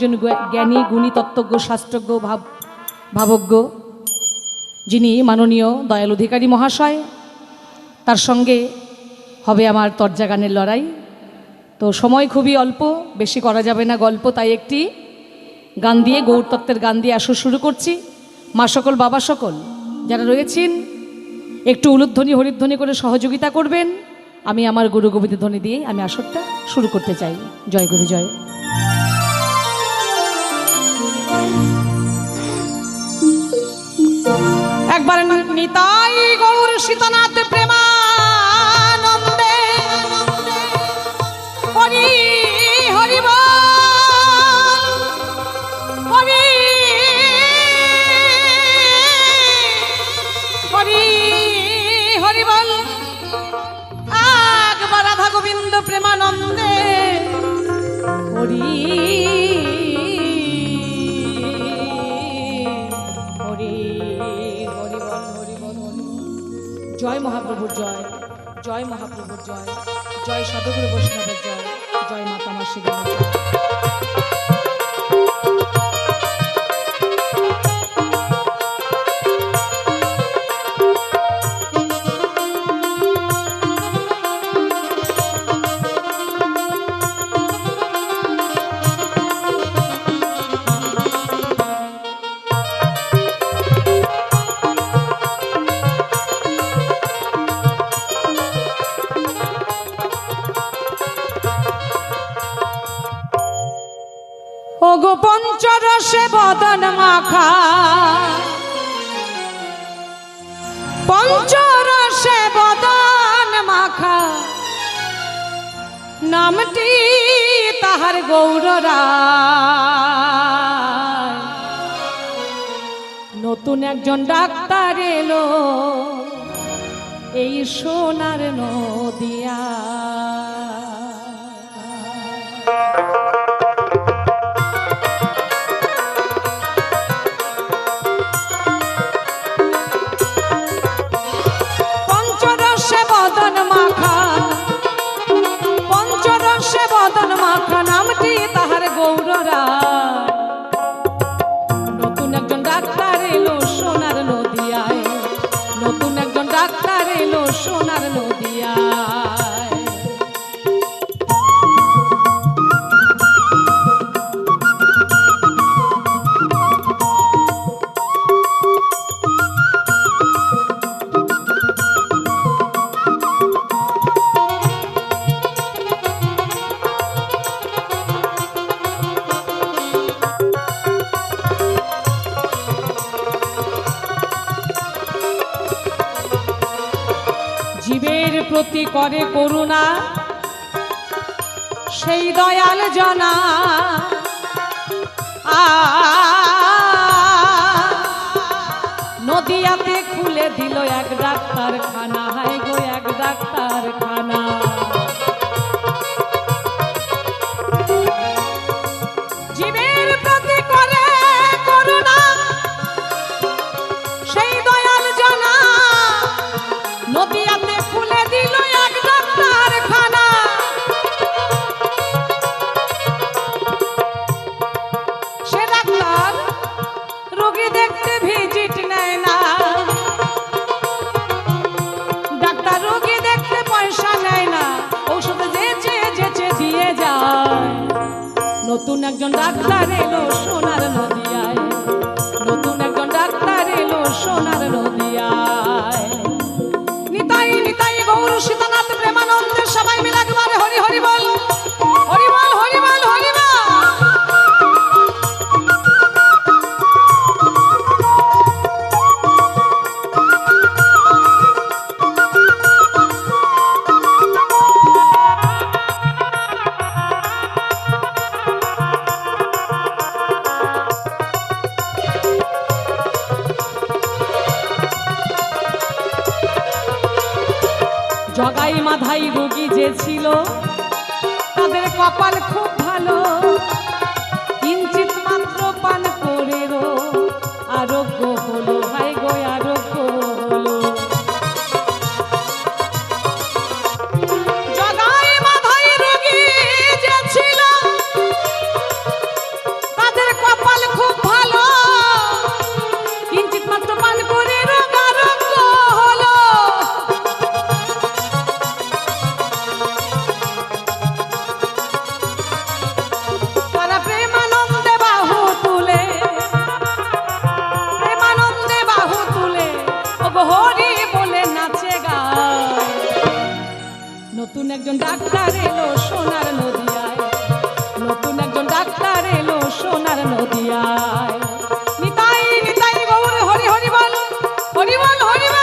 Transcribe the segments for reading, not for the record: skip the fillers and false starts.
একজন জ্ঞানী গুণী তত্ত্বজ্ঞ শাস্ত্রজ্ঞ ভাবজ্ঞ, যিনি মাননীয় দয়াল অধিকারী মহাশয়। তার সঙ্গে হবে আমার তরজা গানের লড়াই। তো সময় খুবই অল্প, বেশি করা যাবে না গল্প, তাই একটি গান দিয়ে, গৌর তত্ত্বের গান দিয়ে আসর শুরু করছি। মা সকল, বাবা সকল যারা রয়েছেন একটু উলুধ্বনি হরিধ্বনি করে সহযোগিতা করবেন। আমি আমার গুরু গোবিন্দ ধ্বনি দিয়ে আমি আসরটা শুরু করতে চাই। জয় গুরু জয়। একবার নিতাই গৌর সীতানাথ প্রেমানন্দে হরি হরি হরি হরি হরি বল। একবার রাধা গোবিন্দ প্রেমানন্দে হরি হরি হরি বল, হরি বল, হরি বল। জয় মহাপ্রভুর জয়, জয় মহাপ্রভুর জয়, জয় সাধুগুরু বৈষ্ণবের জয়, জয় মাতা মা শিবের জয়। ওগো পঞ্চরসে বদন মাখা, পঞ্চরসে বদন মাখা, নামটি তাহার গৌররায়। নতুন একজন ডাক্তার এলো এই সোনার নদিয়া। নামটি তাহার গৌররায়। নতুন একজন ডাক্তার এলো সোনার নদিয়ায়, নতুন একজন ডাক্তার এলো সোনার নদিয়ায়। জীবের প্রতি করে করুণা সেই দয়াল জনা। নদিয়াতে খুলে দিল এক ডাক্তারখানা, হায় গো এক ডাক্তারখানা। জীবের প্রতি করে করুণা সেই দয়াল জনা। নদিয়াতে খুলে দিল এক ডাক্তারখানা। সে ডাক্তার রোগী দেখতে ভিজিট নেয় না, ডাক্তার রোগী দেখতে পয়সা নেয় না, ঔষধ যেচে যেচে দিয়ে যায়। নতুন একজন ডাক্তার এলো সোনার নদিয়ায়, নতুন একজন ডাক্তার এলো সোনার নদিয়ায়। নিতাই নিতাই গৌর সীতানাথ প্রেমানন্দে সবাই মিলে একবারে হরি হরি বল, হরি বল, হরি বল, হরি বল। জগাই মাধাই রোগী যে ছিল তাদের কপাল খুব ভালো। কিঞ্চিত মাত্র পান করে আরোগ্য হলো, হায় গো আরোগ্য হলো। জগাই মাধাই রোগী যে ছিল নতুন একজন ডাক্তার এলো সোনার নদিয়ায়, নতুন একজন ডাক্তার এলো সোনার নদিয়ায়। নিতাই নিতাই গৌর হরি হরি বল, হরি বল হরি বল।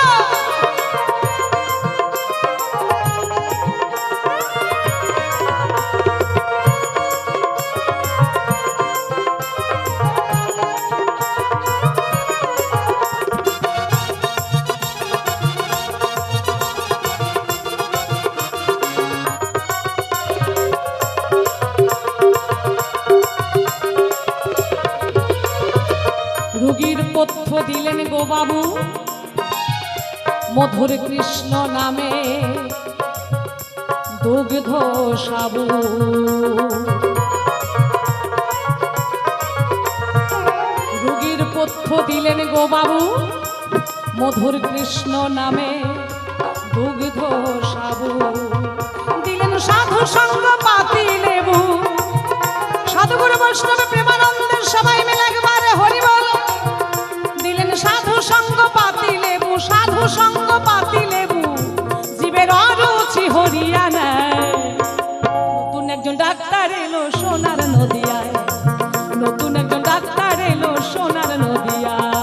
রোগীর পথ্য দিলেন গো বাবু মধুর কৃষ্ণ নামে দুগ্ধ সাবু। রোগীর পথ্য দিলেন গো বাবু মধুর কৃষ্ণ নামে দুগ্ধ সাবু। দিলেন সাধু সঙ্গ পাতি লেবু, সাধুগুরু বৈষ্ণব প্রেমানন্দের সবাই মিলে একবারে হরি বল। দিলেন সাধু সঙ্গ পাতি লেবু, সাধু সঙ্গ পাতি লেবু, জীবের অরুচি হরিয়া নেয়। নতুন একজন ডাক্তার এলো সোনার নদিয়ায়, নতুন একজন ডাক্তার এলো সোনার নদিয়ায়।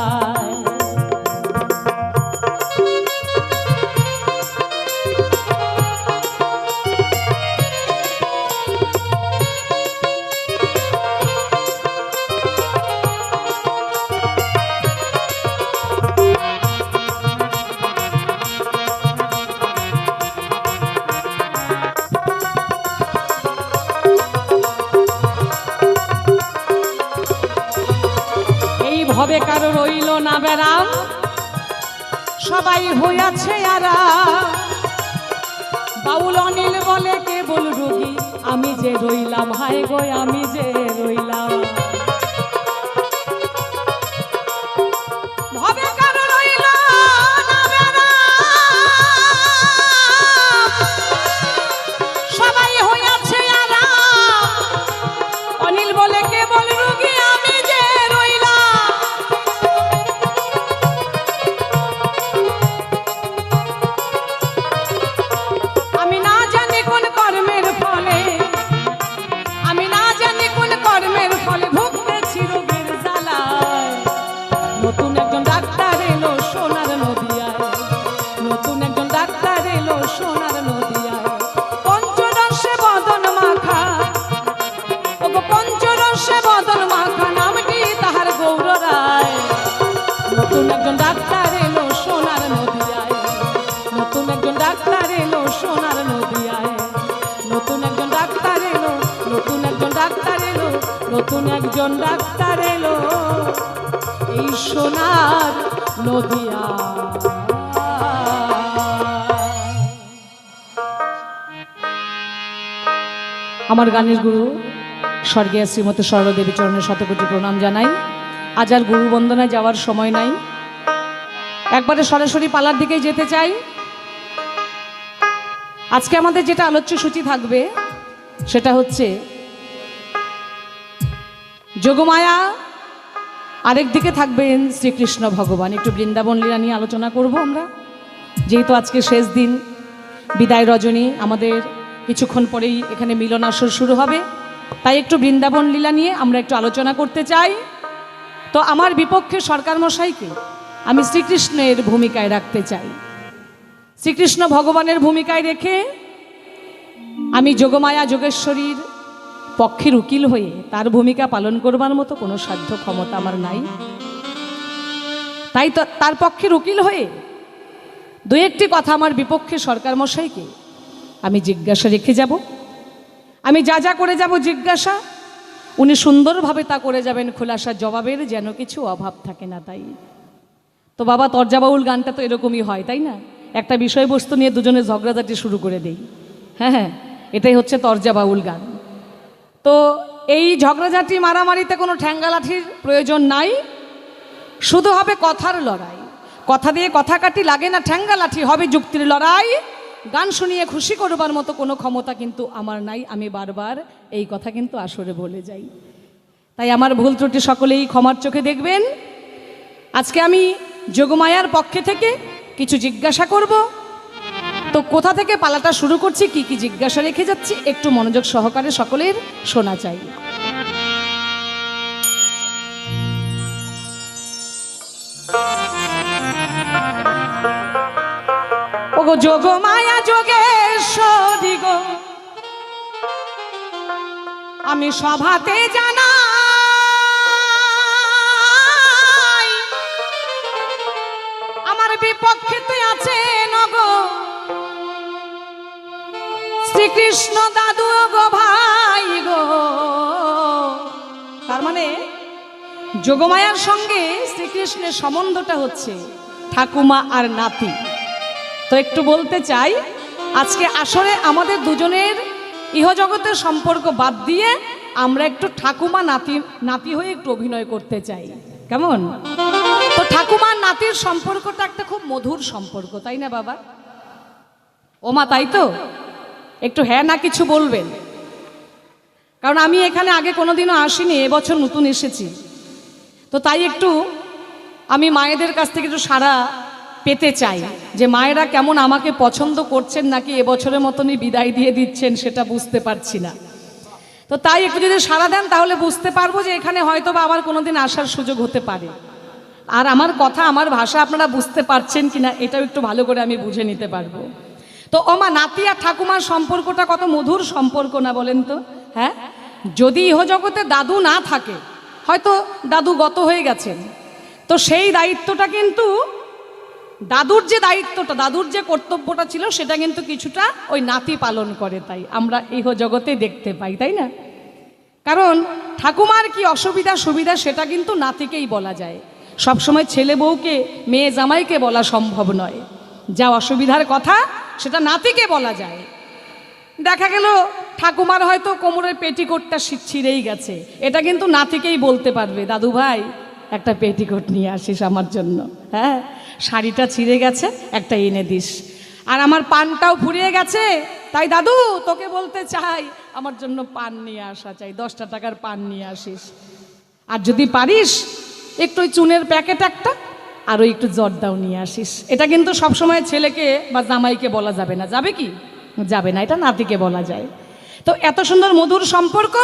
ভবে কারো রইল না বেরাম, সবাই হইয়াছে আরা। বাউল অনিল বলে কেবল রোগী আমি যে রইলাম, হায় গো আমি যে রইলাম। ভবে কারো রইল না বেরাম, সবাই হইয়াছে আরা। অনিল বলে কেবল রোগী আমি যে নতুন একজন ডাক্তার এলো সোনার নদিয়ায়, নতুন একজন ডাক্তার এলো সোনার নদিয়ায়। নতুন একজন ডাক্তার এলো, নতুন একজন ডাক্তার এলো, নতুন একজন ডাক্তার এলো এই সোনার নদিয়ায়। আমার গানের গুরু স্বর্গীয় শ্রীমতী সরলাদেবী চরণের শতকোটি প্রণাম জানাই। আজ আর গুরু বন্দনায় যাওয়ার সময় নাই, একবারে সরাসরি পালার দিকেই যেতে চাই। আজকে আমাদের যেটা আলোচ্য সূচি থাকবে সেটা হচ্ছে যোগমায়া, আরেক দিকে থাকবেন শ্রীকৃষ্ণ ভগবান। একটু বৃন্দাবন লীলা নিয়ে আলোচনা করব আমরা, যেহেতু আজকে শেষ দিন, বিদায় রজনী, আমাদের কিছুক্ষণ পরেই এখানে মিলন আসর শুরু হবে, তাই একটু বৃন্দাবন লীলা নিয়ে আমরা একটু আলোচনা করতে চাই। তো আমার বিপক্ষে সরকার মশাইকে আমি শ্রীকৃষ্ণের ভূমিকায় রাখতে চাই। শ্রীকৃষ্ণ ভগবানের ভূমিকায় রেখে আমি যোগমায়া যোগেশ্বরীর পক্ষের উকিল হয়ে তার ভূমিকা পালন করবার মতো কোনো সাধ্য ক্ষমতা আমার নাই। তাই তো তার পক্ষের উকিল হয়ে দু একটি কথা আমার বিপক্ষে সরকার মশাইকে আমি জিজ্ঞাসা রেখে যাব। আমি যা যা করে যাব জিজ্ঞাসা, উনি সুন্দরভাবে তা করে যাবেন খোলাসা, জবাবের যেন কিছু অভাব থাকে না। তাই তো বাবা, তরজাবাউল গানটা তো এরকমই হয়, তাই না? একটা বিষয়বস্তু নিয়ে দুজনে ঝগড়াঝাটি শুরু করে দেই। হ্যাঁ হ্যাঁ, এটাই হচ্ছে তরজাবাউল গান। তো এই ঝগড়াঝাটি মারামারিতে কোনো ঠ্যাঙ্গালাঠির প্রয়োজন নাই, শুধু হবে কথার লড়াই। কথা দিয়ে কথা কাটি লাগে না, ঠ্যাঙ্গালাঠি হবে যুক্তির লড়াই। গান শুনিয়ে খুশি করবার মতো কোনো ক্ষমতা কিন্তু আমার নাই, আমি বারবার এই কথা কিন্তু আসরে বলে যাই। তাই আমার ভুল ত্রুটি সকলেই ক্ষমার চোখে দেখবেন। আজকে আমি যোগমায়ার পক্ষে থেকে কিছু জিজ্ঞাসা করব। তো কোথা থেকে পালাটা শুরু করছি, কি কি জিজ্ঞাসা রেখে যাচ্ছি, একটু মনোযোগ সহকারে সকলের শোনা চাই। ওগো যোগ মায়া যোগেশ্বরী গো, আমি সভাতে জানাই আমার বিপক্ষে তুই আছে নগো শ্রীকৃষ্ণ দাদু গো ভাই গো। তার মানে যোগমায়ার সঙ্গে শ্রীকৃষ্ণের সম্বন্ধটা হচ্ছে ঠাকুমা আর নাতি। তো একটু বলতে চাই, আজকে আসরে আমাদের দুজনের ইহজগতের সম্পর্ক বাদ দিয়ে আমরা একটু ঠাকুমা নাতি হয়ে একটু অভিনয় করতে চাই, কেমন? তো ঠাকুমা নাতির সম্পর্কটা একটা খুব মধুর সম্পর্ক, তাই না বাবা? ওমা তাই তো? একটু হ্যাঁ না কিছু বলবেন, কারণ আমি এখানে আগে কোনোদিনও আসিনি, এবছর নতুন এসেছি। তো তাই একটু আমি মায়েদের কাছ থেকে একটু সাড়া পেতে চাই যে মায়েরা কেমন আমাকে পছন্দ করছেন, নাকি এবছরের মতনই বিদায় দিয়ে দিচ্ছেন সেটা বুঝতে পারছি না। তো তাই একটু যদি সাড়া দেন তাহলে বুঝতে পারবো যে এখানে হয়তো বা আবার কোনোদিন আসার সুযোগ হতে পারে। আর আমার কথা, আমার ভাষা আপনারা বুঝতে পারছেন কিনা এটাও একটু ভালো করে আমি বুঝে নিতে পারবো। তো ওমা নাতি আর ঠাকুমার সম্পর্কটা কত মধুর সম্পর্ক না বলেন তো? হ্যাঁ, যদি ইহজগতে দাদু না থাকে, হয়তো দাদু গত হয়ে গেছেন, তো সেই দায়িত্বটা কিন্তু দাদুর যে দায়িত্বটা, দাদুর যে কর্তব্যটা ছিল সেটা কিন্তু কিছুটা ওই নাতি পালন করে, তাই আমরা ইহজগতে দেখতে পাই, তাই না? কারণ ঠাকুমার কি অসুবিধা সুবিধা সেটা কিন্তু নাতিকেই বলা যায়। সবসময় ছেলে বউকে, মেয়ে জামাইকে বলা সম্ভব নয়। যা অসুবিধার কথা সেটা নাতিকে বলা যায়। দেখা গেল ঠাকুমার হয়তো কোমরের পেটিকোটটা ছিঁড়েই গেছে, এটা কিন্তু নাতিকেই বলতে পারবে, দাদু ভাই একটা পেটিকোট নিয়ে আসিস আমার জন্য, হ্যাঁ শাড়িটা ছিঁড়ে গেছে একটা এনে দিস, আর আমার পানটাও ফুরিয়ে গেছে, তাই দাদু তোকে বলতে চাই আমার জন্য পান নিয়ে আসা চাই, 10টা টাকার পান নিয়ে আসিস, আর যদি পারিস একটু ওই চুনের প্যাকেট একটা আর ওই একটু জর্দাও নিয়ে আসিস। এটা কিন্তু সবসময় ছেলেকে বা জামাইকে বলা যাবে না, যাবে কি? যাবে না, এটা নাতিকে বলা যায়। তো এত সুন্দর মধুর সম্পর্ক।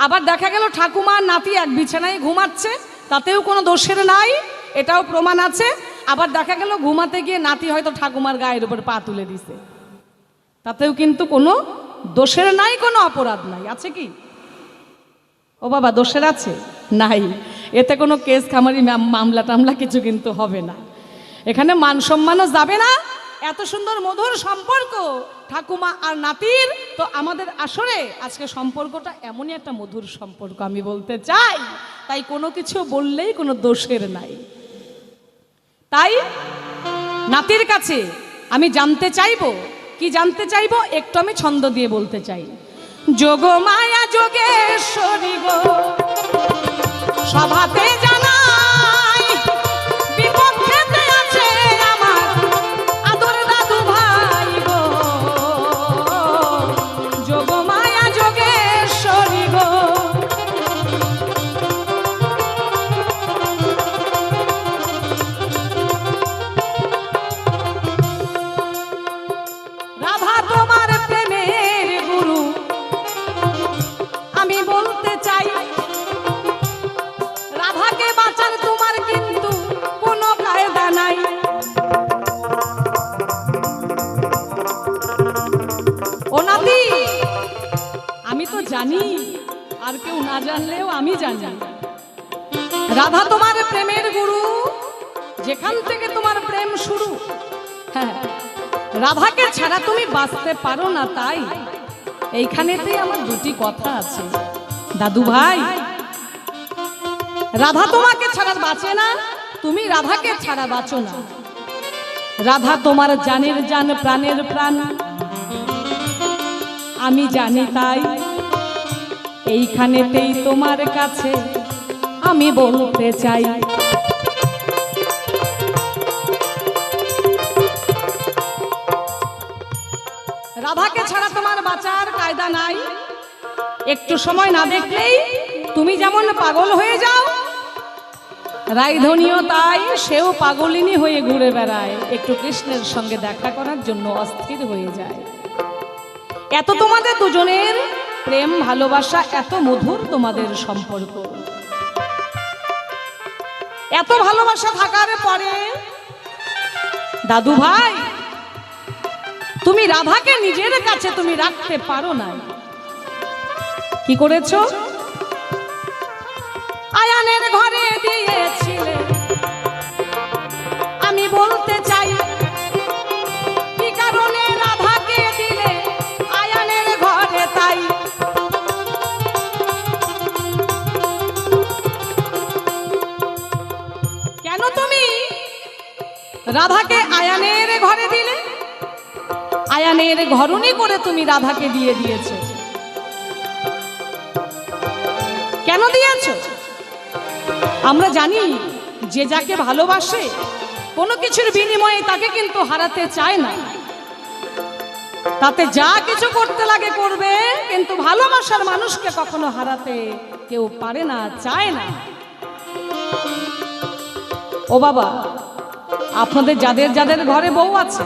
আবার দেখা গেল ঠাকুমা নাতি এক বিছানায় ঘুমাচ্ছে, তাতেও কোনো দোষের নাই, এটাও প্রমাণ আছে। আবার দেখা গেল ঘুমাতে গিয়ে নাতি হয়তো ঠাকুমার গায়ের উপর পা তুলে দিছে, তাতেও কিন্তু কোনো দোষের নাই, কোনো অপরাধ নাই। আছে কি? ও বাবা দোষের আছে? নাই। এতে কোনো কেস খামারি মামলা টামলা কিছু কিন্তু হবে না, এখানে মান সম্মানও যাবে না। এত সুন্দর মধুর সম্পর্ক ঠাকুমা আর নাতির। তো আমাদের আসরে আজকে সম্পর্কটা এমনই একটা মধুর সম্পর্ক আমি বলতে চাই, তাই কোনো কিছু বললেই কোনো দোষের নাই। তাই নাতির কাছে আমি জানতে চাইবো, কি জানতে চাইবো একটু আমি ছন্দ দিয়ে বলতে চাই। যোগ মায়া যোগেশ্বরী গো, সভাতে জানাই বিপক্ষেতে আছে আমার আদর দাদু ভাই গো। যোগ মায়া যোগেশ্বরী গো, রাধা তোমার প্রেমের গুরু, আমি বলতে চাই রাধাকে বাঁচার তোমার কিন্তু কোনো কায়দা নাই। ও নাতি, আমি তো জানি, আর কেউ না জানলেও আমি জানি, রাধা তোমার প্রেমের গুরু, যেখান থেকে তোমার প্রেম শুরু। হ্যাঁ, রাধাকে ছাড়া তুমি বাঁচতে পারো না, তাই এইখানেতেই আমার দুটি কথা আছে। দাদু ভাই, রাধা তোমাকে ছাড়া বাঁচে না, তুমি রাধাকে ছাড়া বাঁচো না। রাধা তোমার জানের জান, প্রাণের প্রাণ, আমি জানি, তাই এইখানেতেই তোমার কাছে আমি বলতে চাই। রাধাকে ছাড়া তোমার বাঁচার কায়দা নাই। একটু সময় না দেখলেই তুমি যেমন পাগল হয়ে যাও, রাইধনিও তাই, সেও পাগলিনী হয়ে ঘুরে বেড়ায়, একটু কৃষ্ণের সঙ্গে দেখা করার জন্য অস্থির হয়ে যায়। এত তোমাদের দুজনের প্রেম ভালোবাসা, এত মধুর তোমাদের সম্পর্ক, এত ভালোবাসা থাকার পরে দাদু ভাই তুমি রাধাকে নিজের কাছে তুমি রাখতে পারো না। কি করেছো? আয়ানের ঘরে দিয়েছিলে। আমি বলতে চাই কি কারণে রাধাকে দিলে আয়ানের ঘরে, তাই কেন তুমি রাধাকে আয়ানের ঘরে দিলে? আয়ানের ঘরণী করে তুমি রাধাকে দিয়ে দিয়েছো। কেন দিয়েছো? আমরা জানি যে যাকে ভালোবাসে কোনো কিছুর বিনিময়ে তাকে কিন্তু হারাতে চায় না, তাতে যা কিছু করতে লাগে করবে, কিন্তু ভালোবাসার মানুষকে কখনো হারাতে কেউ পারে না, চায় না। ও বাবা, আপনাদের যাদের যাদের ঘরে বউ আছে,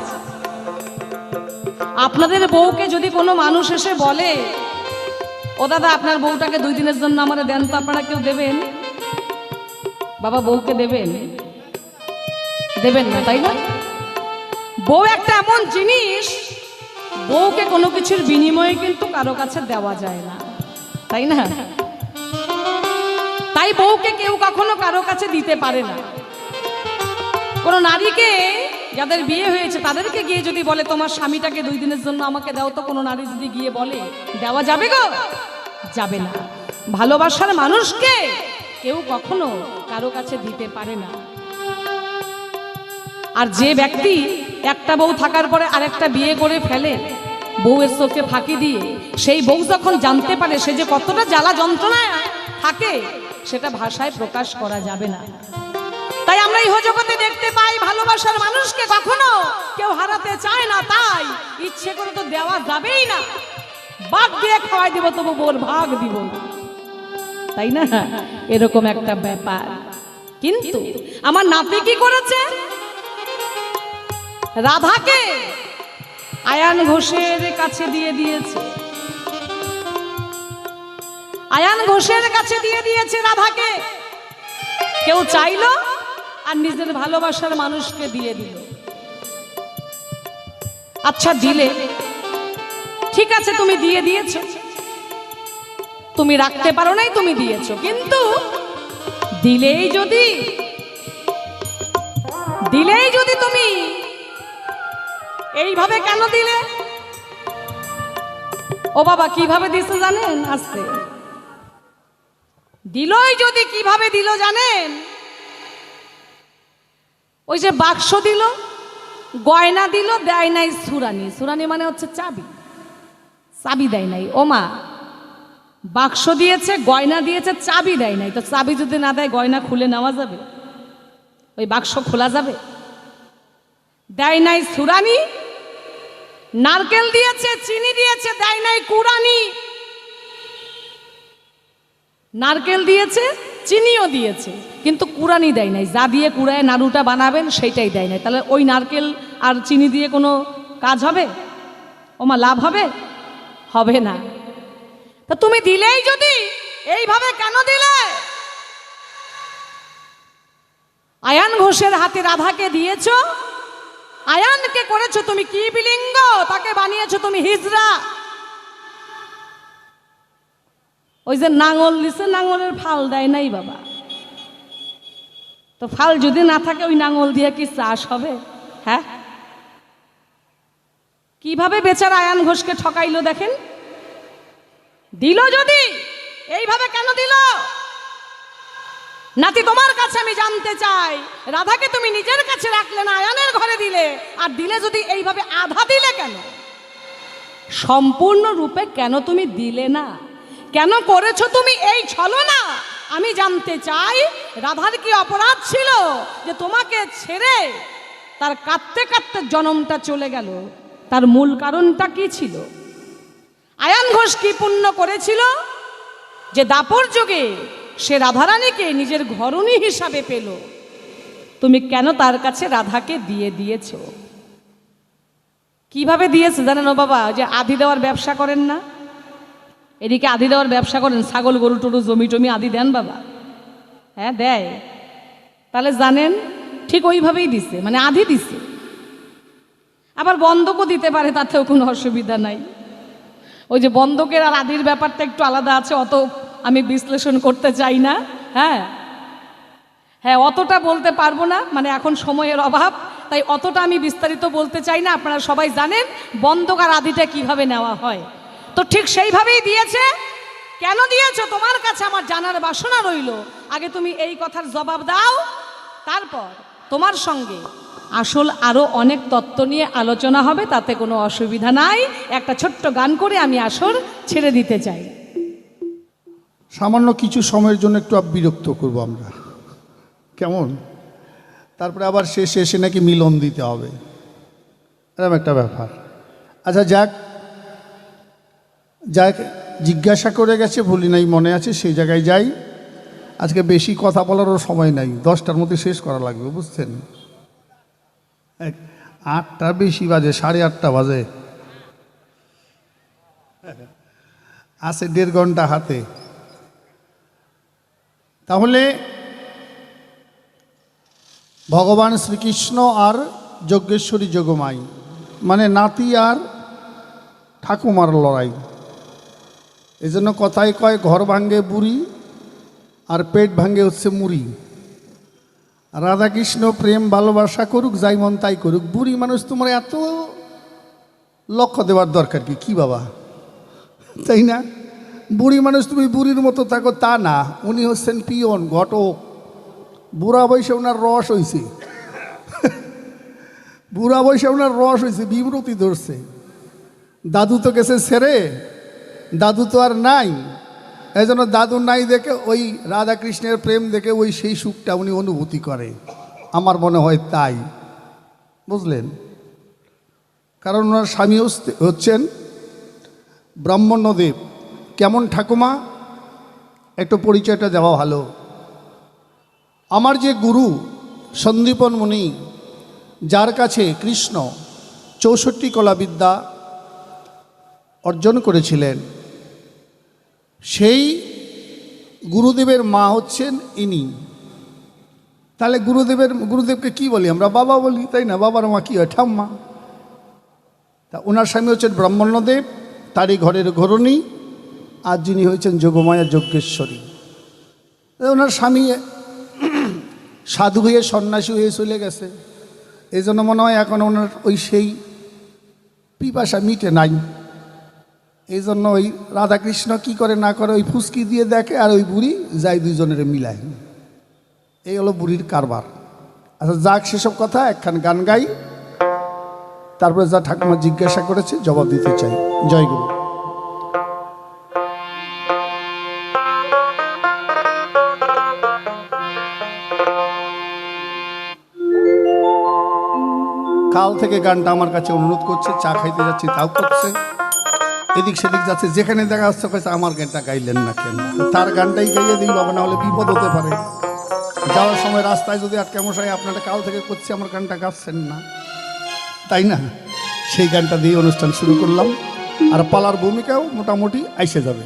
আপনাদের বউকে যদি কোনো মানুষ এসে বলে, ও দাদা আপনার বউটাকে 2 দিনের জন্য আমাদের দেন তো, আপনারা কেউ দেবেন? বাবা বউকে দেবেন? দেবেন না, তাই না? বউ একটা এমন জিনিস, বউকে কোনো কিছুর বিনিময়ে কিন্তু কারো কাছে দেওয়া যায় না, তাই না? তাই বউকে কেউ কখনো কারো কাছে দিতে পারে না। কোনো নারীকে, যাদের বিয়ে হয়েছে তাদেরকে গিয়ে যদি বলে তোমার স্বামীটাকে 2 দিনের জন্য আমাকে দাও তো, কোনো নারী যদি গিয়ে বলে, দেওয়া যাবে গো? যাবে না। ভালোবাসার মানুষকে কেউ কখনো কারো কাছে দিতে পারে না। আর যে ব্যক্তি একটা বউ থাকার পরে আরেকটা বিয়ে করে ফেলে, বউয়ের চোখে ফাঁকি দিয়ে, সেই বউ যখন জানতে পারে সে যে কতটা জ্বালা যন্ত্রণায় থাকে, সেটা ভাষায় প্রকাশ করা যাবে না। তাই আমরা ইহ জগতে দেখতে পাই ভালোবাসার মানুষকে কখনো কেউ হারাতে চায় না, তাই ইচ্ছে করে তো দেওয়া যাবেই না। ভাগ দিয়ে খাওয়াই দিব, তবু বউর ভাগ দিব না, তাই না? এরকম একটা ব্যাপার। কিন্তু আমার নাতি কি করেছে? রাধাকে আয়ান ঘোষের কাছে দিয়ে দিয়েছে। আয়ান ঘোষের কাছে দিয়ে দিয়েছে রাধাকে। কেউ চাইলো আর নিজের ভালোবাসার মানুষকে দিয়ে দিল। আচ্ছা দিলে, ঠিক আছে, তুমি দিয়ে দিয়েছো, তুমি রাখতে পারো নাই, তুমি দিয়েছো, কিন্তু দিলেই যদি তুমি এইভাবে কেন দিলে? ও বাবা কিভাবে দিছে জানেন? আস্তে দিলই যদি কিভাবে দিল জানেন? ওই যে বাক্স দিল, গয়না দিল, দেয় নাই সুরানি। সুরানি মানে হচ্ছে চাবি, চাবি দেয় নাই। ও মা, বাক্স দিয়েছে, গয়না দিয়েছে, চাবি দেয় নাই। তো চাবি যদি না দেয়, গয়না খুলে নেওয়া যাবে? ওই বাক্স খোলা যাবে? দেয় নাই সুরানি। নারকেল দিয়েছে, চিনি দিয়েছে, দেয় নাই কুরানি। নারকেল দিয়েছে, চিনিও দিয়েছে, কিন্তু কুরানি দেয় নাই। যা দিয়ে কুড়ায় নাড়ুটা বানাবেন সেইটাই দেয় নাই। তাহলে ওই নারকেল আর চিনি দিয়ে কোনো কাজ হবে? ওমা লাভ হবে? হবে না। তা তুমি দিলেই যদি এইভাবে কেন দিলে? আয়ান ঘোষের হাতে রাধাকে দিয়েছ, আয়ানকে করেছো তুমি কি বিলিঙ্গ, তাকে বানিয়েছো তুমি হিজড়া। ওই যে নাঙল দিছে, নাঙলের ফাল দেয় নাই বাবা। তো ফাল যদি না থাকে, ওই নাঙল দিয়ে কি চাষ হবে? হ্যাঁ, কিভাবে বেচারা আয়ান ঘোষকে ঠকাইলো দেখেন। দিল যদি, এইভাবে কেন দিল? নাতি তোমার কাছে আমি জানতে চাই, রাধাকে তুমি নিজের কাছে রাখলে না, আয়ানের ঘরে দিলে। আর দিলে যদি এইভাবে আধা দিলে কেন? সম্পূর্ণ রূপে কেন তুমি দিলে না? কেন করেছো তুমি এই ছলনা? আমি জানতে চাই, রাধার কি অপরাধ ছিল যে তোমাকে ছেড়ে তার কাঁদতে কাঁদতে জনমটা চলে গেল? তার মূল কারণটা কি ছিল? আয়ান ঘোষ কি পুণ্য করেছিল যে দাপর যুগে সে রাধারানীকে নিজের ঘরণী হিসাবে পেল, তুমি কেন তার কাছে রাধাকে দিয়ে দিয়েছ? কিভাবে দিয়েছে জানেন ও বাবা? যে আধি দেওয়ার ব্যবসা করেন না, এদিকে আধি দেওয়ার ব্যবসা করেন, ছাগল গরু টরু জমি টমি আধি দেন বাবা? হ্যাঁ দেয়। তাহলে জানেন ঠিক ওইভাবেই দিছে, মানে আধি দিছে। আবার বন্ধকও দিতে পারে, তাতেও কোনো অসুবিধা নাই। ওই যে বন্ধকের আর আধির ব্যাপারটা একটু আলাদা আছে, অত আমি বিশ্লেষণ করতে চাই না। হ্যাঁ হ্যাঁ, অতটা বলতে পারবো না, মানে এখন সময়ের অভাব, তাই অতটা আমি বিস্তারিত বলতে চাই না। আপনারা সবাই জানেন বন্ধক আর আধিটা কিভাবে নেওয়া হয়। তো ঠিক সেইভাবেই দিয়েছে। কেন দিয়েছ তোমার কাছে আমার জানার বাসনা রইল। আগে তুমি এই কথার জবাব দাও, তারপর তোমার সঙ্গে আসল আরও অনেক তত্ত্ব নিয়ে আলোচনা হবে, তাতে কোনো অসুবিধা নাই। একটা ছোট্ট গান করে আমি আসর ছেড়ে দিতে চাই। সামান্য কিছু সময়ের জন্য একটু বিরক্ত করব আমরা, কেমন? তারপরে আবার শেষে এসে নাকি মিলন দিতে হবে, এরকম একটা ব্যাপার। আচ্ছা যাক যাক, জিজ্ঞাসা করে গেছে বলি নাই, মনে আছে, সেই জায়গায় যাই। আজকে বেশি কথা বলারও সময় নাই, 10টার মধ্যে শেষ করা লাগবে, বুঝছেন? 8টা বেশি বাজে, 8:30 বাজে, আছে 1.5 ঘন্টা হাতে। তাহলে ভগবান শ্রীকৃষ্ণ আর যজ্ঞেশ্বরী যোগমাই, মানে নাতি আর ঠাকুমার লড়াই। এই জন্য কথায় কয় ঘর ভাঙ্গে বুড়ি আর পেট ভাঙ্গে হচ্ছে মুড়ি। রাধাকৃষ্ণ প্রেম ভালোবাসা করুক, যাই মন তাই করুক। বুড়ি মানুষ তোমার এত লক্ষ্য দেওয়ার দরকার কি? কি বাবা, তাই না? বুড়ি মানুষ তুমি বুড়ির মতো থাকো তা না, উনি হচ্ছেন পিয়ন, ঘটক। বুড়া বয়সে ওনার রস হয়েছে, বুড়া বয়সে ওনার রস হয়েছে, বিমূর্তি ধরছে। দাদু তো গেছে ছেড়ে, দাদু তো আর নাই। এই জন্য দাদু নাই দেখে ওই রাধাকৃষ্ণের প্রেম দেখে ওই সেই সুখটা উনি অনুভূতি করে, আমার মনে হয় তাই, বুঝলেন? কারণ ওনার স্বামী হচ্ছেন ব্রাহ্মণ্যদেব। কেমন ঠাকুমা, একটু পরিচয়টা দেওয়া ভালো। আমার যে গুরু সন্দীপন মুনি, যার কাছে কৃষ্ণ 64 কলাবিদ্যা অর্জন করেছিলেন, সেই গুরুদেবের মা হচ্ছেন ইনি। তাহলে গুরুদেবকে কি বলি আমরা? বাবা বলি, তাই না? বাবার মা কি হয়? ঠাম্মা। তা ওনার স্বামী হচ্ছেন ব্রাহ্মণ্যদেব, তারই ঘরের ঘরণী, আর যিনি হয়েছেন যোগমায়া যজ্ঞেশ্বরী। ওনার স্বামী সাধু হয়ে সন্ন্যাসী হয়ে চলে গেছে, এই জন্য মনে হয় এখন ওনার ওই সেই পিপাসা মিটে নাই। এই জন্য ওই রাধাকৃষ্ণ কি করে না করে ওই ফুসকি দিয়ে দেখে, আর ওই বুড়ি যাই দুইজনের মিলায়। এই হলো বুড়ির কারবার। আচ্ছা যাক, সেসব কথা, একখান গান গাই, তারপরে যা ঠাকুমা জিজ্ঞাসা করেছে জবাব দিতে চাই। জয় গুরু। কাল থেকে গানটা আমার কাছে অনুরোধ করছে, চা খাইতে যাচ্ছি তাও করছে, এদিক সেদিক যাচ্ছে, যেখানে দেখা যাচ্ছে কাছে আমার গানটা গাইলেন না কেন? তার গানটাই গাইয়ে দিই বাবা, না হলে বিপদ হতে পারে। যাওয়ার সময় রাস্তায় যদি আটকে মশাই আপনারা কাল থেকে করছি আমার গানটা গাচ্ছেন না, তাই না? সেই গানটা দিয়ে অনুষ্ঠান শুরু করলাম, আর পালার ভূমিকাও মোটামুটি আইসে যাবে।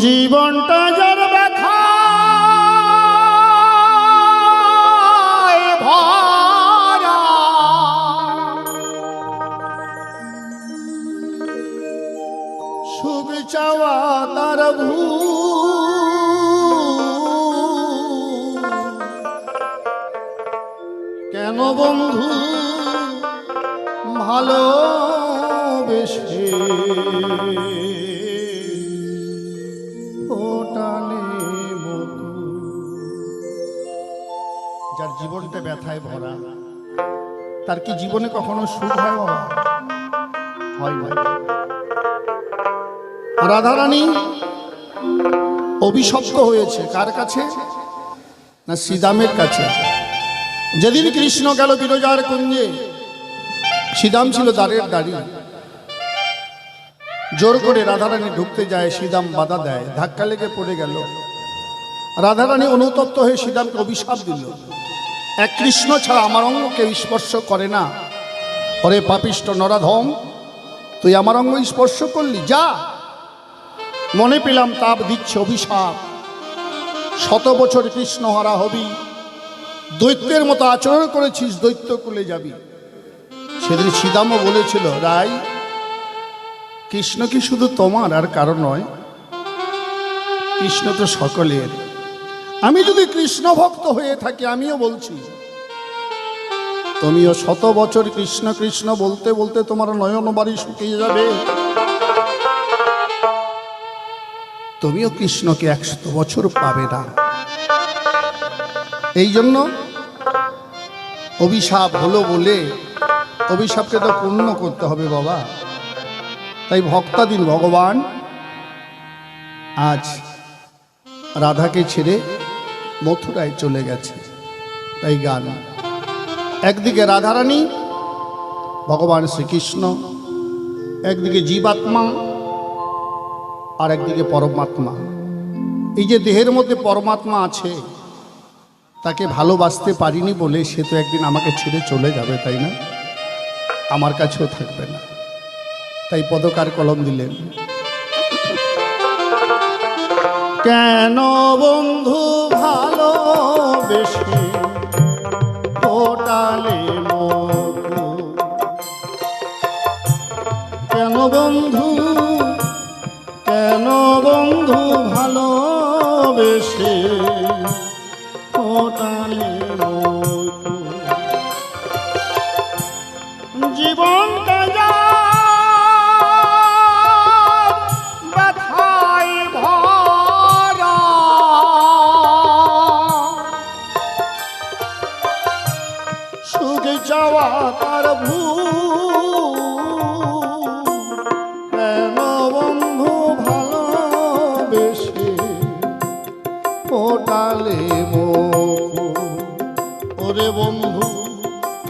জীবনটা যার ব্যথা ভরা, সুখ চাওয়া তার কেন বন্ধু ভালোবেসে যার জীবনটা ব্যথায় ভরা, তার কি জীবনে কখনো সুখ হয়? হয় না। রাধারানী অভিশপ্ত হয়েছে কার কাছে? না শ্রীদামের কাছে। যেদিন কৃষ্ণ গেল বিরজার কুঞ্জে, শ্রীদাম ছিল দ্বারের দাঁড়ি। জোর করে রাধারানী ঢুকতে যায়, শ্রীদাম বাধা দেয়, ধাক্কা লেগে পড়ে গেল। রাধারানী অনুতপ্ত হয়ে শ্রীদামকে অভিশাপ দিল, এক কৃষ্ণ ছাড়া আমার অঙ্গ কেউ স্পর্শ করে না। ওরে পাপিষ্ট নরাধম, তুই আমার অঙ্গ স্পর্শ করলি, যা। মনে পেলাম তাপ দিচ্ছে অভিশাপ, 100 বছর কৃষ্ণ হারা হবি, দৈত্যের মতো আচরণ করেছিস, দৈত্য কুলে যাবি। সেদিন শ্রীদামও বলেছিল, রাই, কৃষ্ণ কি শুধু তোমার আর কারো নয়, কৃষ্ণ তো সকলের। আমি যদি কৃষ্ণ ভক্ত হয়ে থাকি, আমিও বলছি, তুমিও 100 বছর কৃষ্ণ কৃষ্ণ বলতে বলতে তোমার নয়ন বাড়ি শুকিয়ে যাবে, তুমিও কৃষ্ণকে 100 বছর পাবে না। এই জন্য অভিশাপ হলো বলে অভিশাপকে তো পূর্ণ করতে হবে বাবা। তাই ভক্তাদিন ভগবান আজ রাধাকে ছেড়ে মথুরায় চলে গেছে। তাই গান, একদিকে রাধারানী, ভগবান শ্রীকৃষ্ণ, একদিকে জীবাত্মা আর একদিকে পরমাত্মা। এই যে দেহের মধ্যে পরমাত্মা আছে, তাকে ভালোবাসতে পারিনি বলে সে তো একদিন আমাকে ছেড়ে চলে যাবে, তাই না? আমার কাছেও থাকবে না। তাই পদকার কলম দিলেন, কেন বন্ধু ভালোবেসে ফোটালে মধু, কেন বন্ধু, কেন বন্ধু ভালোবেসে ফোটালে মধু, জীবনটা যা ব্যথায় ভরা, সুখ যাওয়া তার কেন বন্ধু ভালোবেসে ফোটালে মুখ, ওরে বন্ধু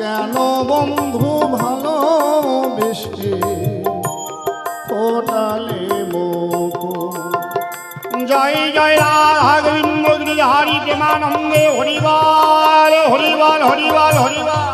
কেন বন্ধু ভালোবেসে ফোটালে মুখ। জয় জয় রাধা গোবিন্দ হরি প্রেমানন্দে, হরিবল হরিবল হরিবল হরিবল।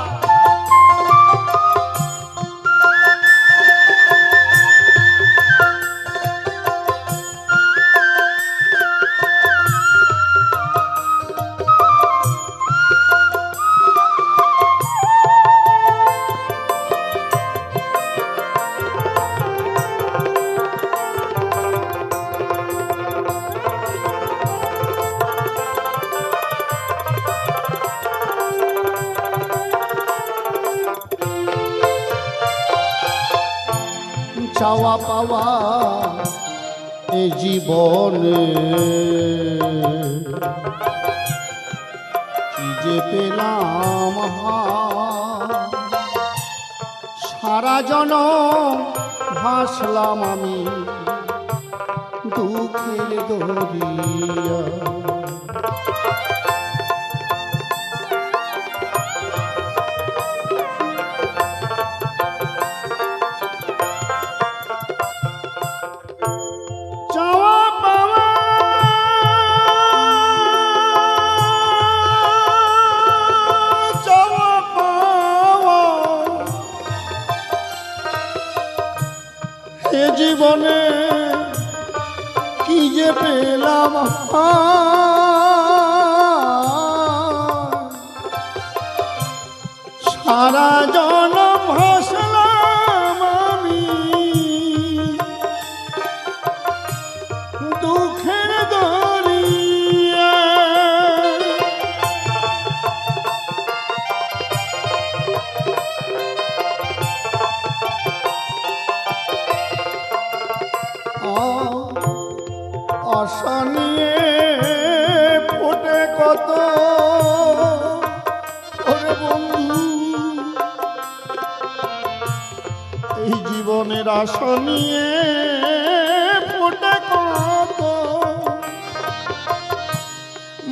চাওয়া পাওয়া এ জীবনে কি যে পেলাম, সারা জনম ভাসলাম আমি দুঃখের দরিয়া। জীবনে কি যে পেলাম, সারা জনম ভাসলাম আমি দুঃখের দরিয়া। আশা নিয়ে ফোটে কত, ওরে বন্ধু এই জীবনের আশা নিয়ে ফোটে কত,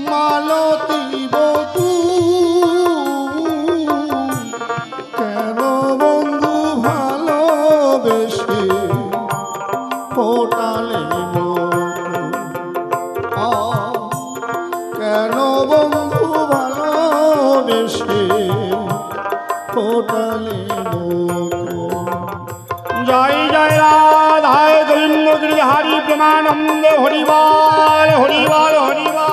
মালতী বধূ কেন বন্ধু ফোটালে মুখ। জয় জয় রাধায় গোবিন্দ গিরিধারী প্রেমানন্দে হরিবল হরিবল হরিবল।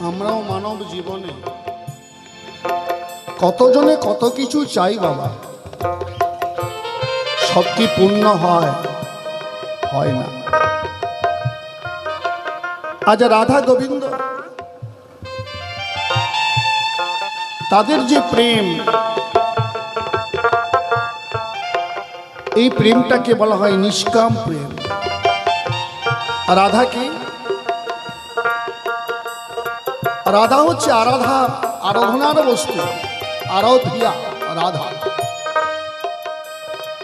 আমরাও মানব জীবনে কতজনে কত কিছু চাই বাবা, সব কি পূর্ণ হয়? হয় না। আজ রাধা গোবিন্দ তাদের যে প্রেম, এই প্রেমটাকে বলা হয় নিষ্কাম প্রেম। আর রাধাকে, রাধা হচ্ছে আরাধনার বস্তু, আরাধ্যা রাধা,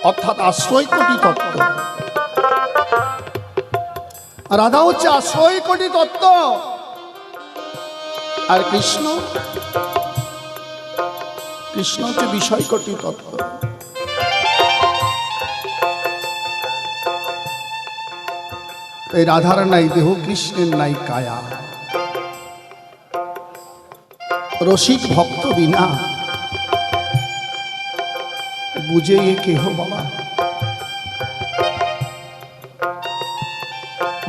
অর্থাৎ আশ্রয় কোটি তত্ত্ব। রাধা হচ্ছে আশ্রয় কোটি তত্ত্ব, আর কৃষ্ণ, কৃষ্ণ হচ্ছে বিষয় কোটি তত্ত্ব। এই রাধার নাই দেহ, কৃষ্ণের নাই কায়া। রসিক ভক্ত বিনা বুঝে এ কেহ বাবা।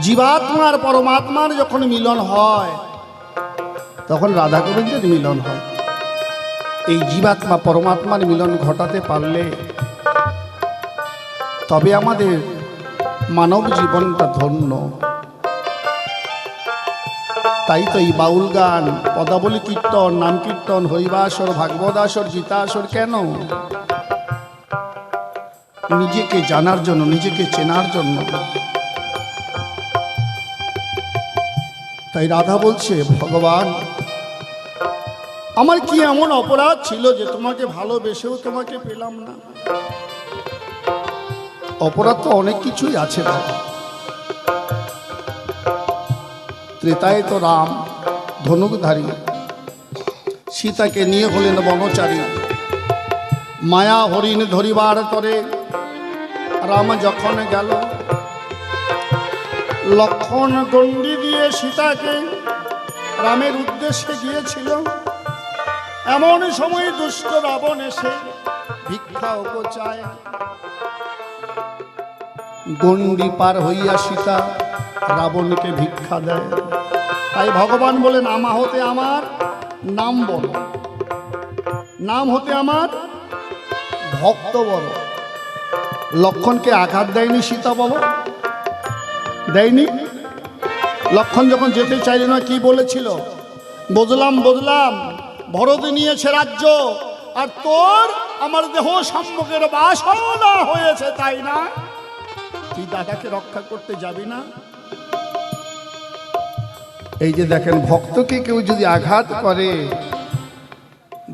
জীবাত্মার পরমাত্মার যখন মিলন হয় তখন রাধা গোবিন্দের মিলন হয়। এই জীবাত্মা পরমাত্মার মিলন ঘটাতে পারলে তবে আমাদের মানব জীবনটা ধন্য। তাই তো এই বাউল গান, পদাবলী কীর্তন, নাম কীর্তন, হরিবাসর, ভাগবদাসর, গীতাসর কেন? নিজেকে জানার জন্য, নিজেকে চেনার জন্য। তাই রাধা বলছে, ভগবান আমার কি এমন অপরাধ ছিল যে তোমাকে ভালোবেসেও তোমাকে পেলাম না? অপরাধ তো অনেক কিছুই আছে বাবা। ত্রেতায় তো রাম ধনুকধারী, সীতাকে নিয়ে হলেন বনচারী। মায়া হরিণ ধরিবার তরে রাম যখন গেল, লক্ষণ গণ্ডি দিয়ে সীতাকে রামের উদ্দেশ্যে গিয়েছিল। এমন সময় দুষ্ট রাবণ এসে ভিক্ষা উপচায়। গণ্ডি পার হইয়া সীতা রাবণকে ভিক্ষা দেয়। তাই ভগবান বলেন, আমা হতে আমার নাম বলো, নাম হতে আমার ভক্ত বলো। লক্ষণকে আঘাত দেয়নি সীতা বলো? দেয়নি। লক্ষণ যখন যেতে চাইল না, কি বলেছিল? বুঝলাম বুঝলাম, ভরত নিয়েছে রাজ্য, আর তোর আমার দেহ সম্মুখের বাসনা হয়েছে, তাই না? তুই দাদাকে রক্ষা করতে যাবি না? এই যে দেখেন, ভক্তকে কেউ যদি আঘাত করে,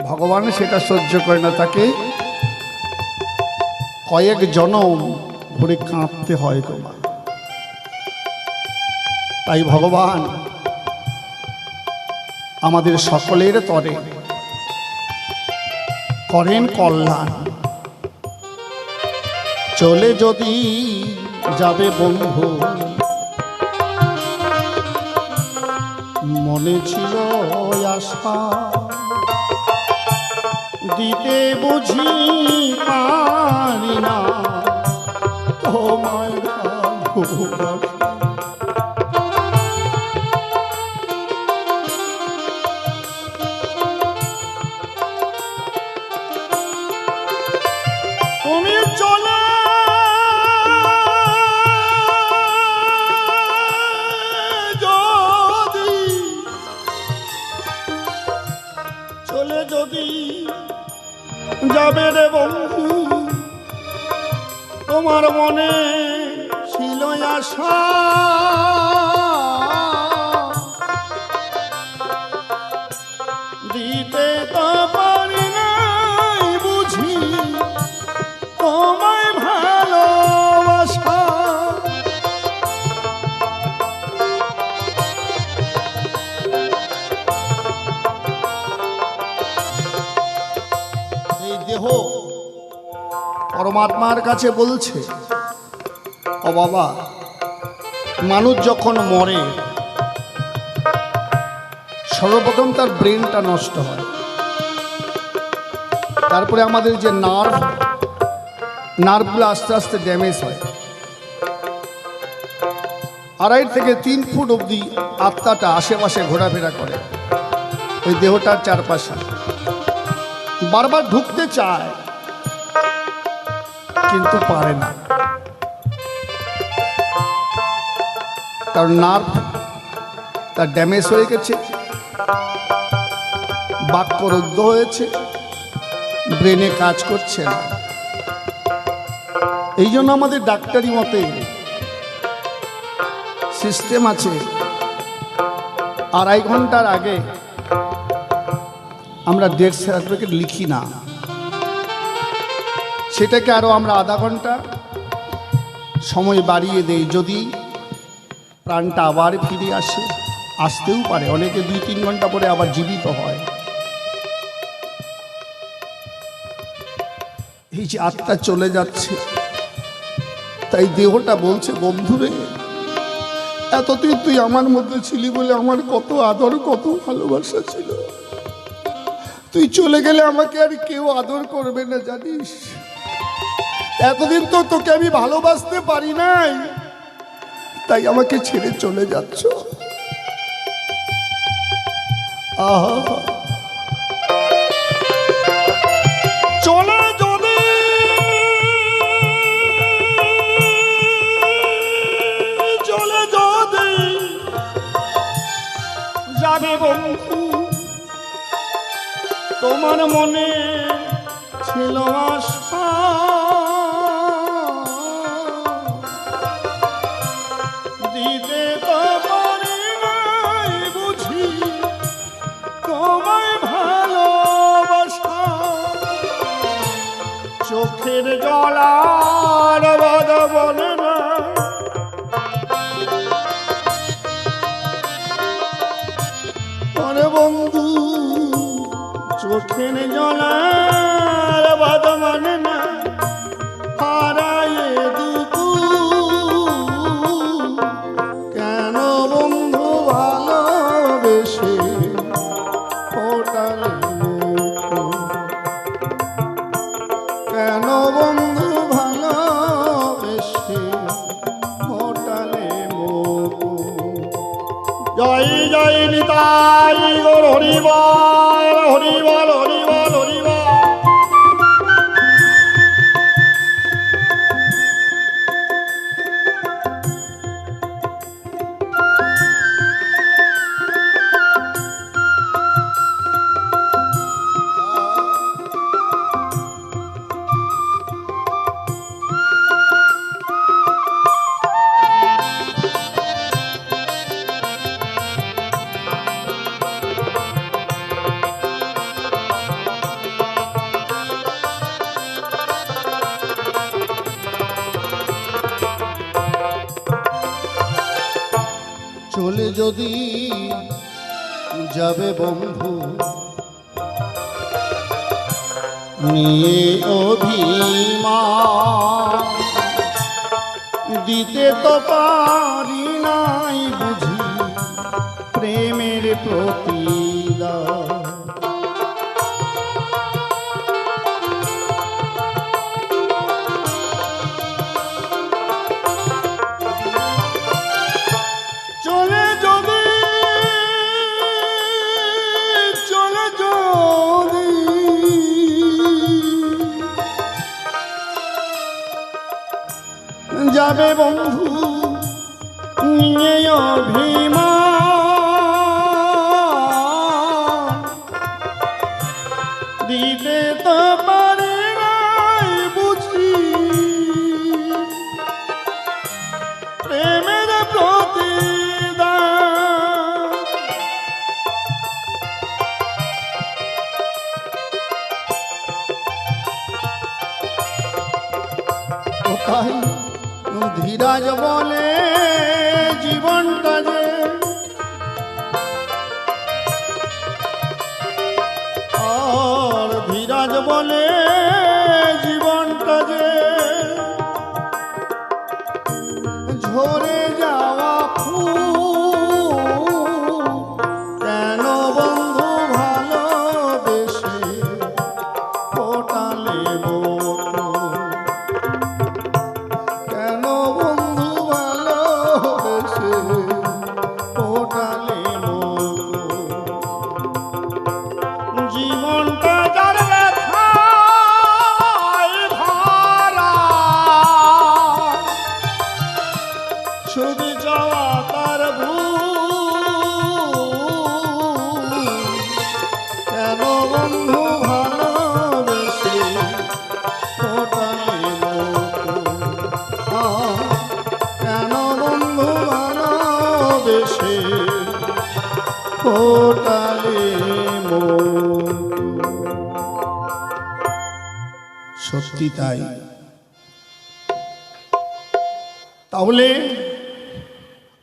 ভগবান সেটা সহ্য করে না, তাকে কয়েক জনম ধরে কাঁদতে হয় তোমার। তাই ভগবান আমাদের সকলের তরে করেন কল্যাণ। চলে যদি যাবে বন্ধু, মনে ছিল আশা, দিতে বুঝি পারি না তোমায় ভালোবাসা। তুমি চলে যদি যাবে রে বন্ধু, তোমার মনে ছিল আশা, দিতে তো পারি নাই বুঝি তোমায় ভালোবাসা। এই দেহ পরমাত্মার কাছে বলছে, ও বাবা, মানুষ যখন মরে সর্বপ্রথম তার ব্রেনটা নষ্ট হয়, তারপরে আমাদের যে নার্ভগুলো আস্তে আস্তে ড্যামেজ হয়। 2.5 থেকে 3 ফুট অবধি আত্মাটা আশেপাশে ঘোরাফেরা করে ওই দেহটার চারপাশে, বারবার ঢুকতে চায় কিন্তু পারে না, কারণ নার্ভ তার ড্যামেজ হয়ে গেছে, বাক্য রুদ্ধ হয়েছে, ব্রেনে কাজ করছে না। এই জন্য আমাদের ডাক্তারি মতে সিস্টেম আছে, 2.5 ঘন্টার আগে আমরা ডেথ সার্টিফিকেট লিখি না, সেটাকে আরও আমরা আধা ঘন্টা সময় বাড়িয়ে দেই, যদি প্রাণটা আবার ফিরে আসে। আসতেও পারে, অনেকে 2-3 ঘন্টা পরে আবার জীবিত হয়। এই যে আত্মা চলে যাচ্ছে, তাই দেহটা বলছে, বন্ধুরে, এতদিন তুই আমার মধ্যে ছিলি বলে আমার কত আদর কত ভালোবাসা ছিল, তুই চলে গেলে আমাকে আর কেউ আদর করবে না জানিস। এতদিন তো তোকে আমি ভালোবাসতে পারি নাই, তাই আমাকে ছেড়ে চলে যাচ্ছ। আহা, চলে যদি যাবে বন্ধু, তোমার মনে ছিল আশা, দিতে তো পারি নাই বুঝি তোমায় ভালোবাসা। চোখের জলার বাদ বলে না, ওরে বন্ধু, চোখের জলার বাদ মানে না, হারায়ে দুকু কেন বন্ধু ভালোবেসে ফোটালে মুখ, কেন বন্ধু ভালোবেসে ফোটালে মুখ। জয় জয় নিতাই গৌর হরিবল হরিবল হরিবল হরিবল। চলে যদি যাবে বন্ধু, নিয়ে অভিমান, দিতে তো পারি নাই বুঝি প্রেমের প্রতিদান। যাবে বন্ধু নিয়ে অভিমান, দিতে তো পারি নাই বুঝি প্রেমের প্রতিদান। কোথায় ধীরাজ বলে জীবনটা যে আর ধীরাজ বলে জীবনটা যে ঝরে যাওয়া ফুল কেন বন্ধু ভালোবেসে ফোটালে কেন বন্ধু ভালোবেসে ফোটালে জীবনটা যার ব্যথায় ভরা শুধু যাওয়া তার ভুল কেন বন্ধু ভালোবেসে ফোটালে কেন বন্ধু ভালোবেসে ফোটালে সত্যি তাই। তাহলে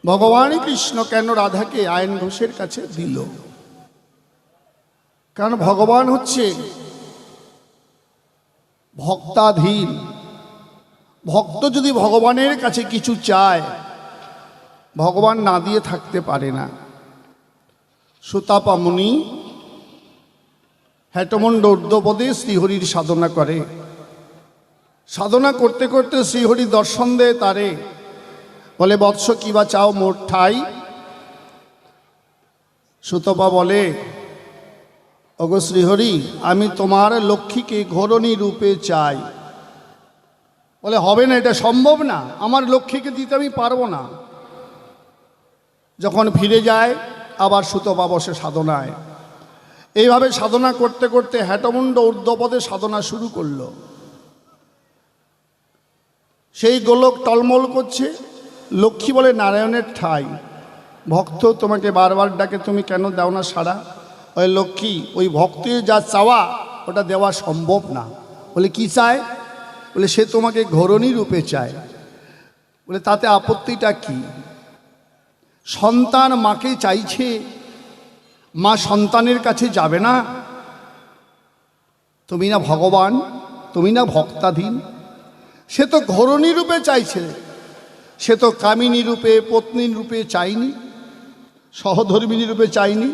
ভগবান কৃষ্ণ কেন রাধাকে আয়ন ঘোষের কাছে দিল? কারণ ভগবান হচ্ছে ভক্তাধীন। ভক্ত যদি ভগবানের কাছে কিছু চায়, ভগবান না দিয়ে থাকতে পারে না। সুতাপা মুনি হেটমণ্ড ঊর্ধ্বপদে শ্রীহরির সাধনা করে। সাধনা করতে করতে শ্রীহরি দর্শন দেয় তারে, বলে বৎস কিবা চাও মোর ঠাই? সুতপা বলে, ওগো শ্রীহরি, আমি তোমার লক্ষ্মীকে ঘোরণী রূপে চাই। বলে হবে না, এটা সম্ভব না, আমার লক্ষ্মীকে দিতে আমি পারবো না। যখন ফিরে যায় আবার সুতপা বসে সাধনায়। এইভাবে সাধনা করতে করতে হেটমুণ্ড ঊর্ধ্বপদে সাধনা শুরু করলো। সেই গোলক টলমল করছে। লক্ষ্মী বলে, নারায়ণের ঠাই, ভক্ত তোমাকে বারবার ডাকে, তুমি কেন দাও না সাড়া? ওই লক্ষ্মী, ওই ভক্তের যা চাওয়া ওটা দেওয়া সম্ভব না। বলে কি চায়? বলে সে তোমাকে ঘোরণী রূপে চায়। বলে তাতে আপত্তিটা কি? সন্তান মাকে চাইছে, মা সন্তানের কাছে যাবে না? তুমি না ভগবান, তুমি না ভক্তাধীন? সে তো ঘোরণী রূপে চাইছে, সে তো কামিনী রূপে পত্নী রূপে চাইনি, সহধর্মিনী রূপে চাইনি।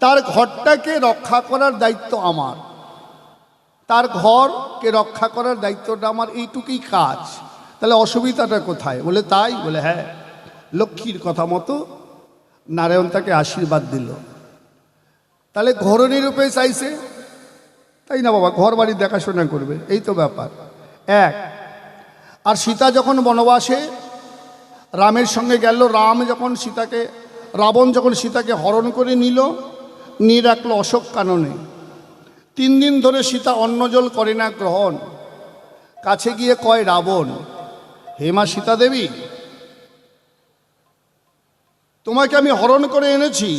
তার ঘরটাকে রক্ষা করার দায়িত্ব আমার, তার ঘরকে রক্ষা করার দায়িত্বটা আমার, এইটুকুই কাজ। তাহলে অসুবিধাটা কোথায়? বলে তাই। বলে হ্যাঁ। লক্ষ্মীর কথা মতো নারায়ণ তাকে আশীর্বাদ দিল। তাহলে ঘরণী রূপে চাইছে, তাই না বাবা? ঘর বাড়ি দেখাশোনা করবে, এই তো ব্যাপার এক। আর সীতা যখন বনবাসে রামের সঙ্গে গেল, রাবণ যখন সীতাকে হরণ করে নিয়ে রাখলো অশোক কাননে। 3 দিন ধরে সীতা অন্নজল করে না গ্রহণ। কাছে গিয়ে কয় রাবণ, হে মা সীতা দেবী, তোমাকে আমি হরণ করে এনেছি,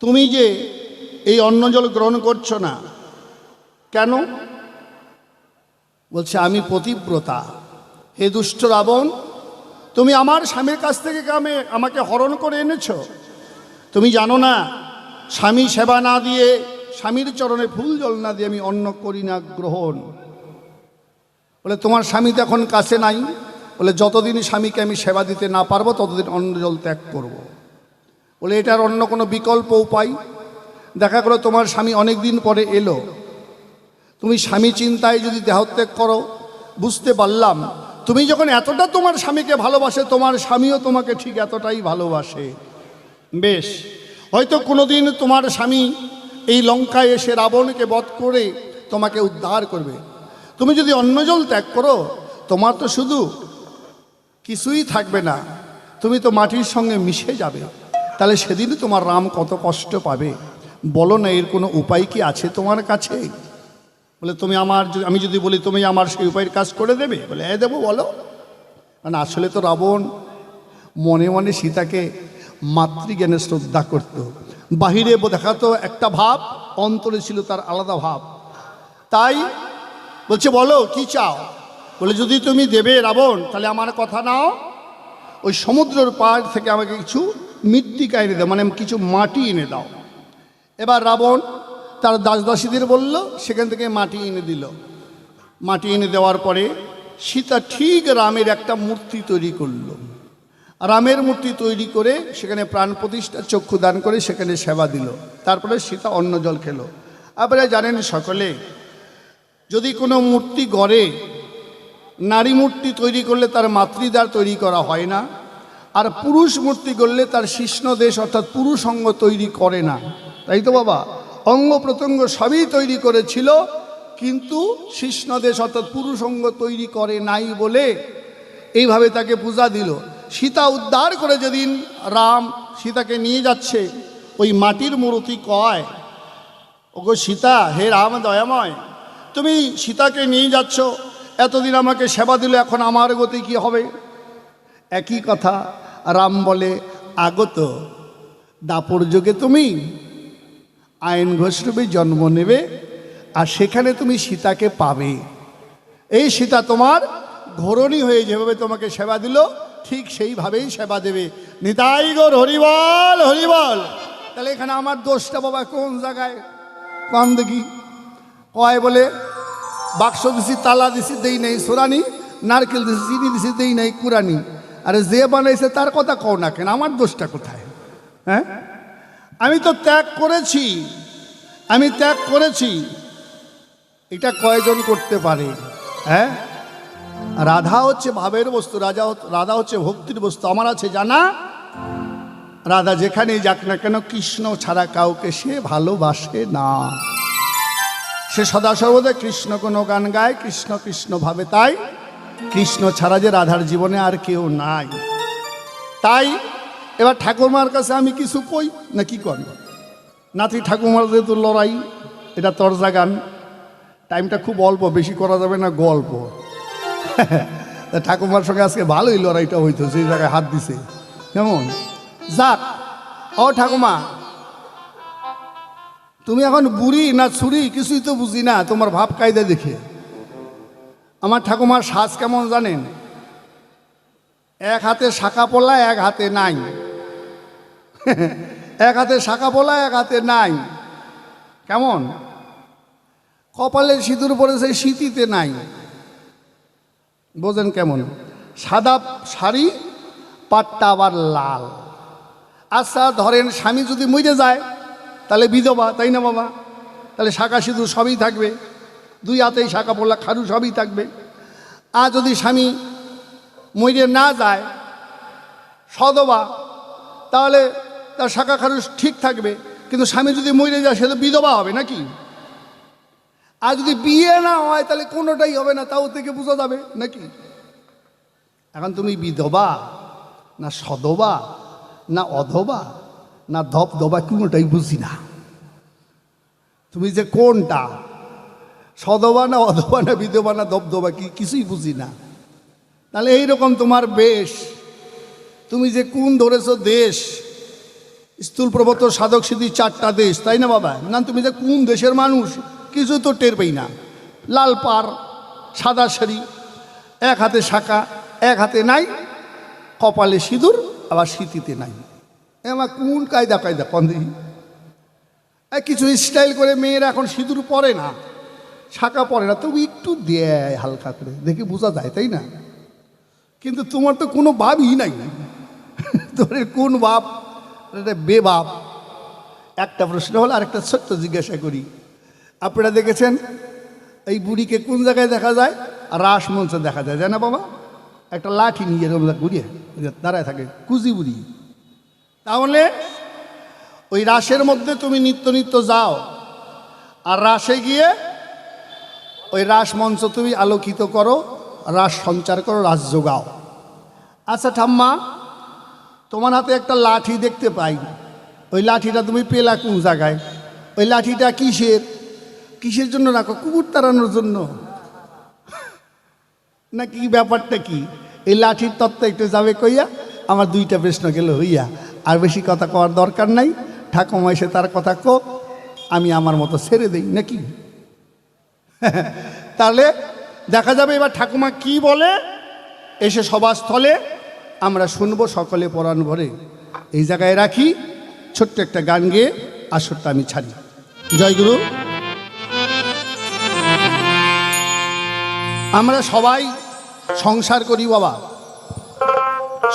তুমি যে এই অন্নজল গ্রহণ করছো না কেন? বলছে আমি পতিব্রতা। হে দুষ্ট রাবণ, তুমি আমার স্বামীর কাছ থেকে আমাকে হরণ করে এনেছো। তুমি জানো না, স্বামী সেবা না দিয়ে, স্বামীর চরণে ফুল জল না দিয়ে আমি অন্ন করি না গ্রহণ। বলে তোমার স্বামী তো এখন কাছে নাই। বলে যতদিন স্বামীকে আমি সেবা দিতে না পারবো ততদিন অন্ন জল ত্যাগ করব। বলে এটার অন্য কোনো বিকল্প উপায়? দেখা গেলো তোমার স্বামী অনেক দিন পরে এলো, তুমি স্বামী চিন্তায় যদি দেহত্যাগ করো, বুঝতে পারলাম তুমি যখন এতটা তোমার স্বামীকে ভালোবাসে, তোমার স্বামীও তোমাকে ঠিক এতটাই ভালোবাসে। বেশ, হয়তো কোনোদিন তোমার স্বামী এই লঙ্কায় এসে রাবণকে বধ করে তোমাকে উদ্ধার করবে। তুমি যদি অন্নজল ত্যাগ করো, তোমার তো শুধু কিছুই থাকবে না, তুমি তো মাটির সঙ্গে মিশে যাবে। তাহলে সেদিন তোমার রাম কত কষ্ট পাবে। বলো না, এর কোনো উপায় কি আছে তোমার কাছে? বলে তুমি আমি যদি বলি তুমি আমার সেই উপায়ের কাজ করে দেবে? বলে হ্যাঁ দেবো, বলো। মানে আসলে তো রাবণ মনে মনে সীতাকে মাতৃজ্ঞানে শ্রদ্ধা করত। বাহিরে দেখাতো একটা ভাব, অন্তরে ছিল তার আলাদা ভাব। তাই বলছে বলো কি চাও? বলে যদি তুমি দেবে রাবণ, তাহলে আমার কথা নাও, ওই সমুদ্রের পাড় থেকে আমাকে কিছু মৃত্তিকা এনে দাও, মানে কিছু মাটি এনে দাও। এবার রাবণ তার দাসদাসীদের বলল, সেখান থেকে মাটি এনে দিল। মাটি এনে দেওয়ার পরে সীতা ঠিক রামের একটা মূর্তি তৈরি করলো। রামের মূর্তি তৈরি করে সেখানে প্রাণ প্রতিষ্ঠা চক্ষুদান করে সেখানে সেবা দিল। তারপরে সীতা অন্ন জল খেলো। আপনারা জানেন সকলে, যদি কোনো মূর্তি গড়ে, নারী মূর্তি তৈরি করলে তার মাতৃদ্বার তৈরি করা হয় না, আর পুরুষ মূর্তি গড়লে তার শিষ্ণদেশ অর্থাৎ পুরুষ অঙ্গ তৈরি করে না। তাই তো বাবা, অঙ্গ প্রত্যঙ্গ সবই তৈরি করেছিল, কিন্তু শিষ্ণদেশ অর্থাৎ পুরুষ অঙ্গ তৈরি করে নাই বলে এইভাবে তাকে পূজা দিল। সীতা উদ্ধার করে যেদিন রাম সীতাকে নিয়ে যাচ্ছে, ওই মাটির মূর্তি কয়, ওগো সীতা, হে রাম দয়াময়, তুমি সীতাকে নিয়ে যাচ্ছ, এতদিন আমাকে সেবা দিল, এখন আমার গতি কি হবে? একই কথা রাম বলে, আগত দাপর যুগে তুমি আইন ঘোষরূপে জন্ম নেবে, আর সেখানে তুমি সীতাকে পাবে। এই সীতা তোমার ঘরণী হয়ে যেভাবে তোমাকে সেবা দিল, ঠিক সেইভাবেই সেবা দেবে। নিতাই গৌর হরিবল হরিবল। তাহলে এখানে আমার দোষটা বাবা কোন জায়গায়? কম দেখি। কয় বলে বাক্স দিছি, তালা দিছি, দেই নাই সোরানি, নারকেল দিছি, চিনি দিছি, দেই নাই কুরানি। আরে যে বানাইছে তার কথা কও না কেন? আমার দোষটা কোথায়? হ্যাঁ, আমি তো ত্যাগ করেছি, আমি ত্যাগ করেছি। এটা কয়জন করতে পারে? হ্যাঁ, রাধা হচ্ছে ভাবের বস্তু, রাধা হচ্ছে ভক্তির বস্তু। আমার আছে জানা, রাধা যেখানে যাক না কেন কৃষ্ণ ছাড়া কাউকে সে ভালোবাসে না। সে সদা সর্বদা কৃষ্ণ কোনো গান গায়, কৃষ্ণ কৃষ্ণ ভাবে। তাই কৃষ্ণ ছাড়া যে রাধার জীবনে আর কেউ নাই। তাই এবার ঠাকুরমার কাছে আমি কিছু কই না, কি কর নাতি ঠাকুমার যেহেতু লড়াই, এটা তরজা গান, টাইমটা খুব অল্প, বেশি করা যাবে না, গল্প। ঠাকুমার সঙ্গে আজকে ভালোই লড়াইটা হইতো, সেই জায়গায় হাত দিছে। কেমন যাক, ও ঠাকুমা, তুমি এখন বুড়ি না ছুরি কিছুই তো বুঝি না তোমার ভাব কায়দা দেখে। আমার ঠাকুমার সাজ কেমন জানেন? এক হাতে শাখা পোলা, এক হাতে নাই। এক হাতে শাখা পোলা, এক হাতে নাই। কেমন? কপালে সিঁদুর পড়েছে, শীতিতে নাই। বোঝেন কেমন? সাদা শাড়ি, পাটটা আবার লাল। আচ্ছা ধরেন স্বামী যদি মরে যায় তাহলে বিধবা, তাই না বাবা? তাহলে শাখা সিঁদুর সবই থাকবে, দুই হাতেই শাখা পোলা খারু সবই থাকবে। আর যদি স্বামী মরে না যায়, সধবা, তাহলে তার শাখা খারু ঠিক থাকবে, কিন্তু স্বামী যদি মরে যায় সে তো বিধবা হবে নাকি? আর যদি বিয়ে না হয় তাহলে কোনোটাই হবে না, তাও থেকে বোঝা যাবে নাকি? এখন তুমি বিধবা না সধবা না অধবা না ধবধবা, কোনোটাই বুঝি না। তুমি যে কোনটা, সধবা না অধবা না বিধবা না ধবধবা, কিছুই বুঝি না। তাহলে এইরকম তোমার বেশ, তুমি যে কোন ধরেছো দেশ, স্থূল প্রবর্তন সাধক সিদ্ধি 4টা দেশ, তাই না বাবা? না তুমি যে কোন দেশের মানুষ কিছু তো টের পাই না। লাল পাড়, সাদা শাড়ি, এক হাতে শাখা, এক হাতে নাই, কপালে সিঁদুর, আবার শীতিতে নাই। আমার কোন কায়দা কায়দা কন্দি? কিছু স্টাইল করে মেয়েরা এখন সিঁদুর পরে না, শাখা পরে না, তবু একটু দেয় হালকা করে, দেখে বোঝা যায়, তাই না? কিন্তু তোমার তো কোনো ভাবই নাই। তোর কোন বাপ? বেবাপ। একটা প্রশ্ন হলো, আরেকটা ছোট্ট জিজ্ঞাসা করি। আপনারা দেখেছেন এই বুড়িকে কোন জায়গায় দেখা যায়? রাসমঞ্চে দেখা যায়, জানা বাবা? একটা লাঠি নিয়ে ঘুরিয়ে দাঁড়ায় থাকে, কুজি বুড়ি। তাহলে ওই রাসের মধ্যে তুমি নিত্য নিত্য যাও, আর রাসে গিয়ে ওই রাসমঞ্চ তুমি আলোকিত করো, রাস সঞ্চার করো, রাস যোগাও। আচ্ছা ঠাম্মা, তোমার হাতে একটা লাঠি দেখতে পাই, ওই লাঠিটা তুমি পেলা কোন জায়গায়? ওই লাঠিটা কিসের? কিসের জন্য রাখো? কুকুর তাড়ানোর জন্য না কি? ব্যাপারটা কি? এই লাঠির তত্ত্ব একটু যাবে কইয়া আমার দুইটা প্রশ্ন গেল হইয়া। আর বেশি কথা কওয়ার দরকার নাই, ঠাকুমা এসে তার কথা কোক, আমি আমার মতো ছেড়ে দেই নাকি? তাহলে দেখা যাবে এবার ঠাকুমা কি বলে এসে সভাস্থলে আমরা শুনবো সকলে পরাণ ভরে। এই জায়গায় রাখি, ছোট্ট একটা গান গেয়ে আসরটা আমি ছাড়ি। জয় গুরু। আমরা সবাই সংসার করি বাবা,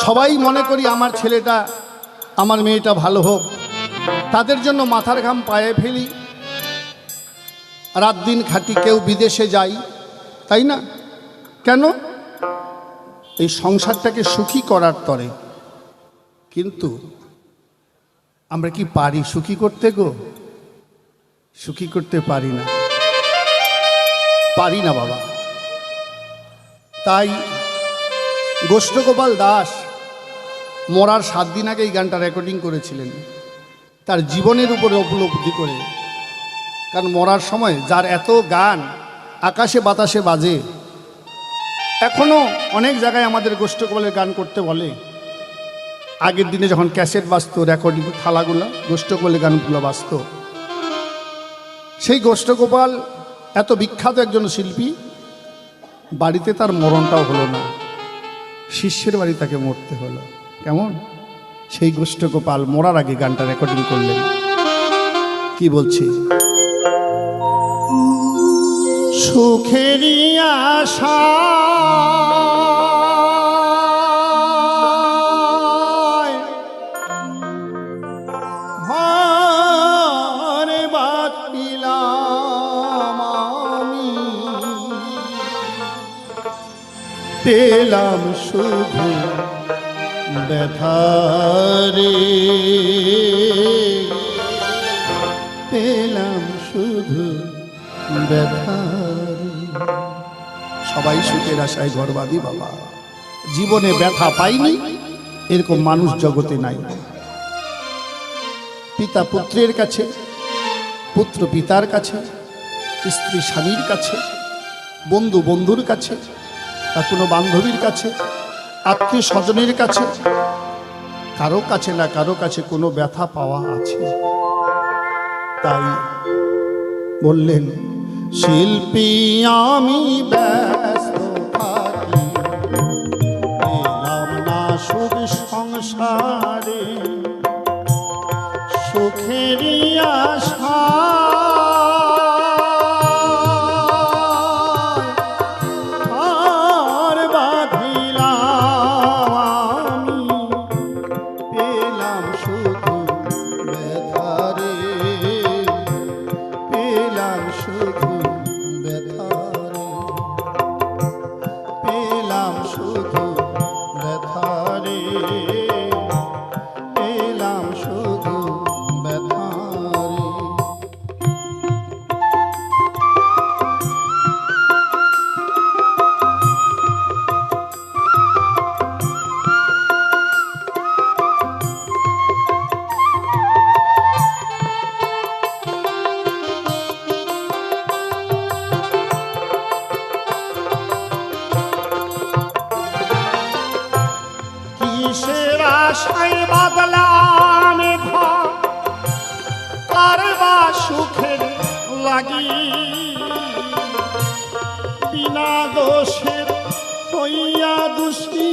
সবাই মনে করি আমার ছেলেটা আমার মেয়েটা ভালো হোক, তাদের জন্য মাথার ঘাম পায়ে ফেলি, রাত দিন খাটি, কেউ বিদেশে যাই, তাই না? কেন? এই সংসারটাকে সুখী করার তরে। কিন্তু আমরা কি পারি সুখী করতে গো? সুখী করতে পারি না, পারি না বাবা। তাই গোষ্ঠগোপাল দাস মরার 7 দিন আগে এই গানটা রেকর্ডিং করেছিলেন তার জীবনের উপরে উপলব্ধি করে। কারণ মরার সময় যার এত গান আকাশে বাতাসে বাজে, এখনও অনেক জায়গায় আমাদের গোষ্ঠগোপালের গান করতে বলে। আগের দিনে যখন ক্যাসেট বাজতো, রেকর্ডিং থালাগুলো, গোষ্ঠগোপালের গানগুলো বাজতো। সেই গোষ্ঠগোপাল এত বিখ্যাত একজন শিল্পী, বাড়িতে তার মরণটাও হলো না, শিষ্যের বাড়ি তাকে মরতে হলো। কেমন? সেই গোষ্ঠগোপাল মরার আগে গানটা রেকর্ডিং করলেন। কি বলছি? সুখেরই আশা হারে বাদ দিলাম আমি, পেলাম শুধু ব্যথারে, পেলাম শুধু ব্যথারে। সবাই সুখের আশায় ঘরবাদী বাবা, জীবনে ব্যথা পাইনি এরকম মানুষ জগতে নাই। পিতা পুত্রের কাছে, পুত্র পিতার কাছে, স্ত্রী স্বামীর কাছে, বন্ধু বন্ধুর কাছে, বা কোনো বান্ধবীর কাছে, আত্মীয় স্বজনের কাছে, কারো কাছে না কারো কাছে কোনো ব্যথা পাওয়া আছে। তাই বললেন, শিল্পী আমি ব্যস্ত থাকি, পেলাম না সুখ সংসারে, সুখেরই আশা আর বাঁধিলাম আমি, পেলাম শুধু ব্যথারে, পেলাম শুধু ব্যথারে, পেলাম শুধু ব্যথারে, পেলাম শুধু ব্যথারে। কিসের আশায় বাদলাম ঘর, কার বা সুখের লাগি, বিনা দোষের হইয়া দোষী,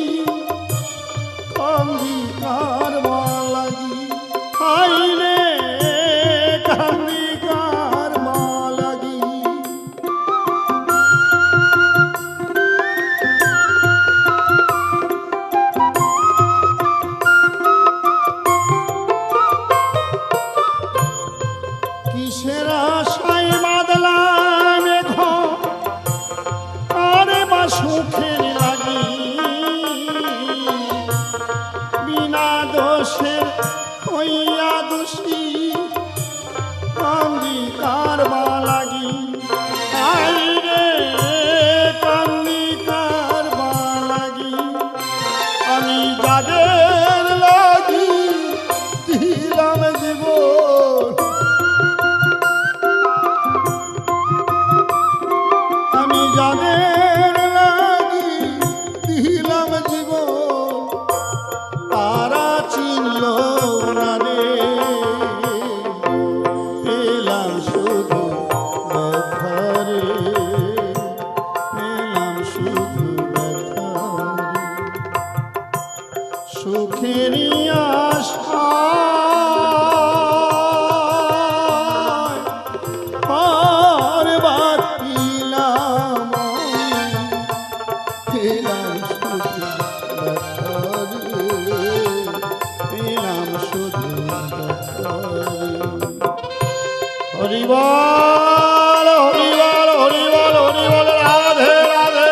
কান্দি কার বা লাগি, আইলে কান্দি কার বা লাগি। কিসের আশায় বাদলাম ঘর, আরে বাসু আর বাঁচিলাম পেলাম শুধু পেলাম শুধু হরিবল হরিবল হরিবল হরিবল রাধে রাধে।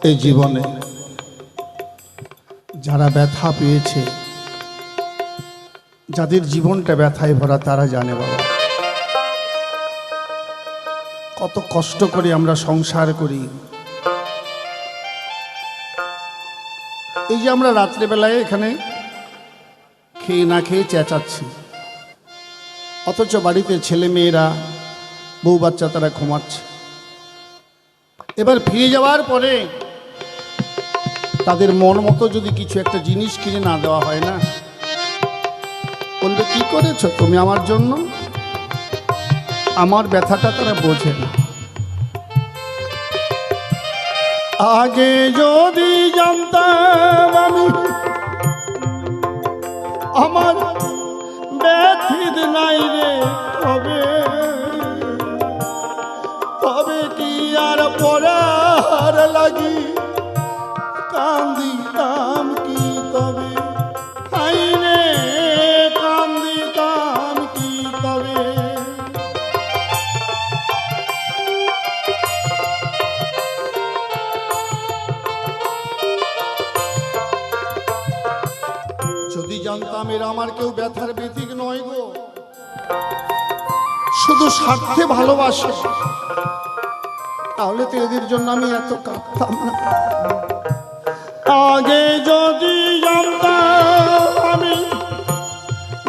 এই জীবনে যারা ব্যথা পেয়েছে, যাদের জীবনটা ব্যথায় ভরা, তারা জানে বাবা কত কষ্ট করে আমরা সংসার করি। এই যে আমরা রাত্রেবেলায় এখানে খেয়ে না খেয়ে চেঁচাচ্ছি, অথচ বাড়িতে ছেলে মেয়েরা বউ বাচ্চা তারা ঘুমাচ্ছে। এবার ফিরে যাওয়ার পরে তাদের মন মতো যদি কিছু একটা জিনিস কিনে না দেওয়া হয় না, বলবে কি করেছো তুমি আমার জন্য? আমার ব্যথাটা তারা বোঝে না। আগে যদি জানতাম আমি আমার ব্যথিত নাই রে হবে, তবে কি আর পড়ার লাগি কান্দিতাম কি তবে, আইনে কান্দিতাম কি তবে। যদি জানতাম এরা আমার কেউ ব্যথার ব্যতিক নয় গো, শুধু স্বার্থে ভালোবাসে, তাহলে তো এদের জন্য আমি এত কাঁদতাম না। আগে যদি জানতাম আমি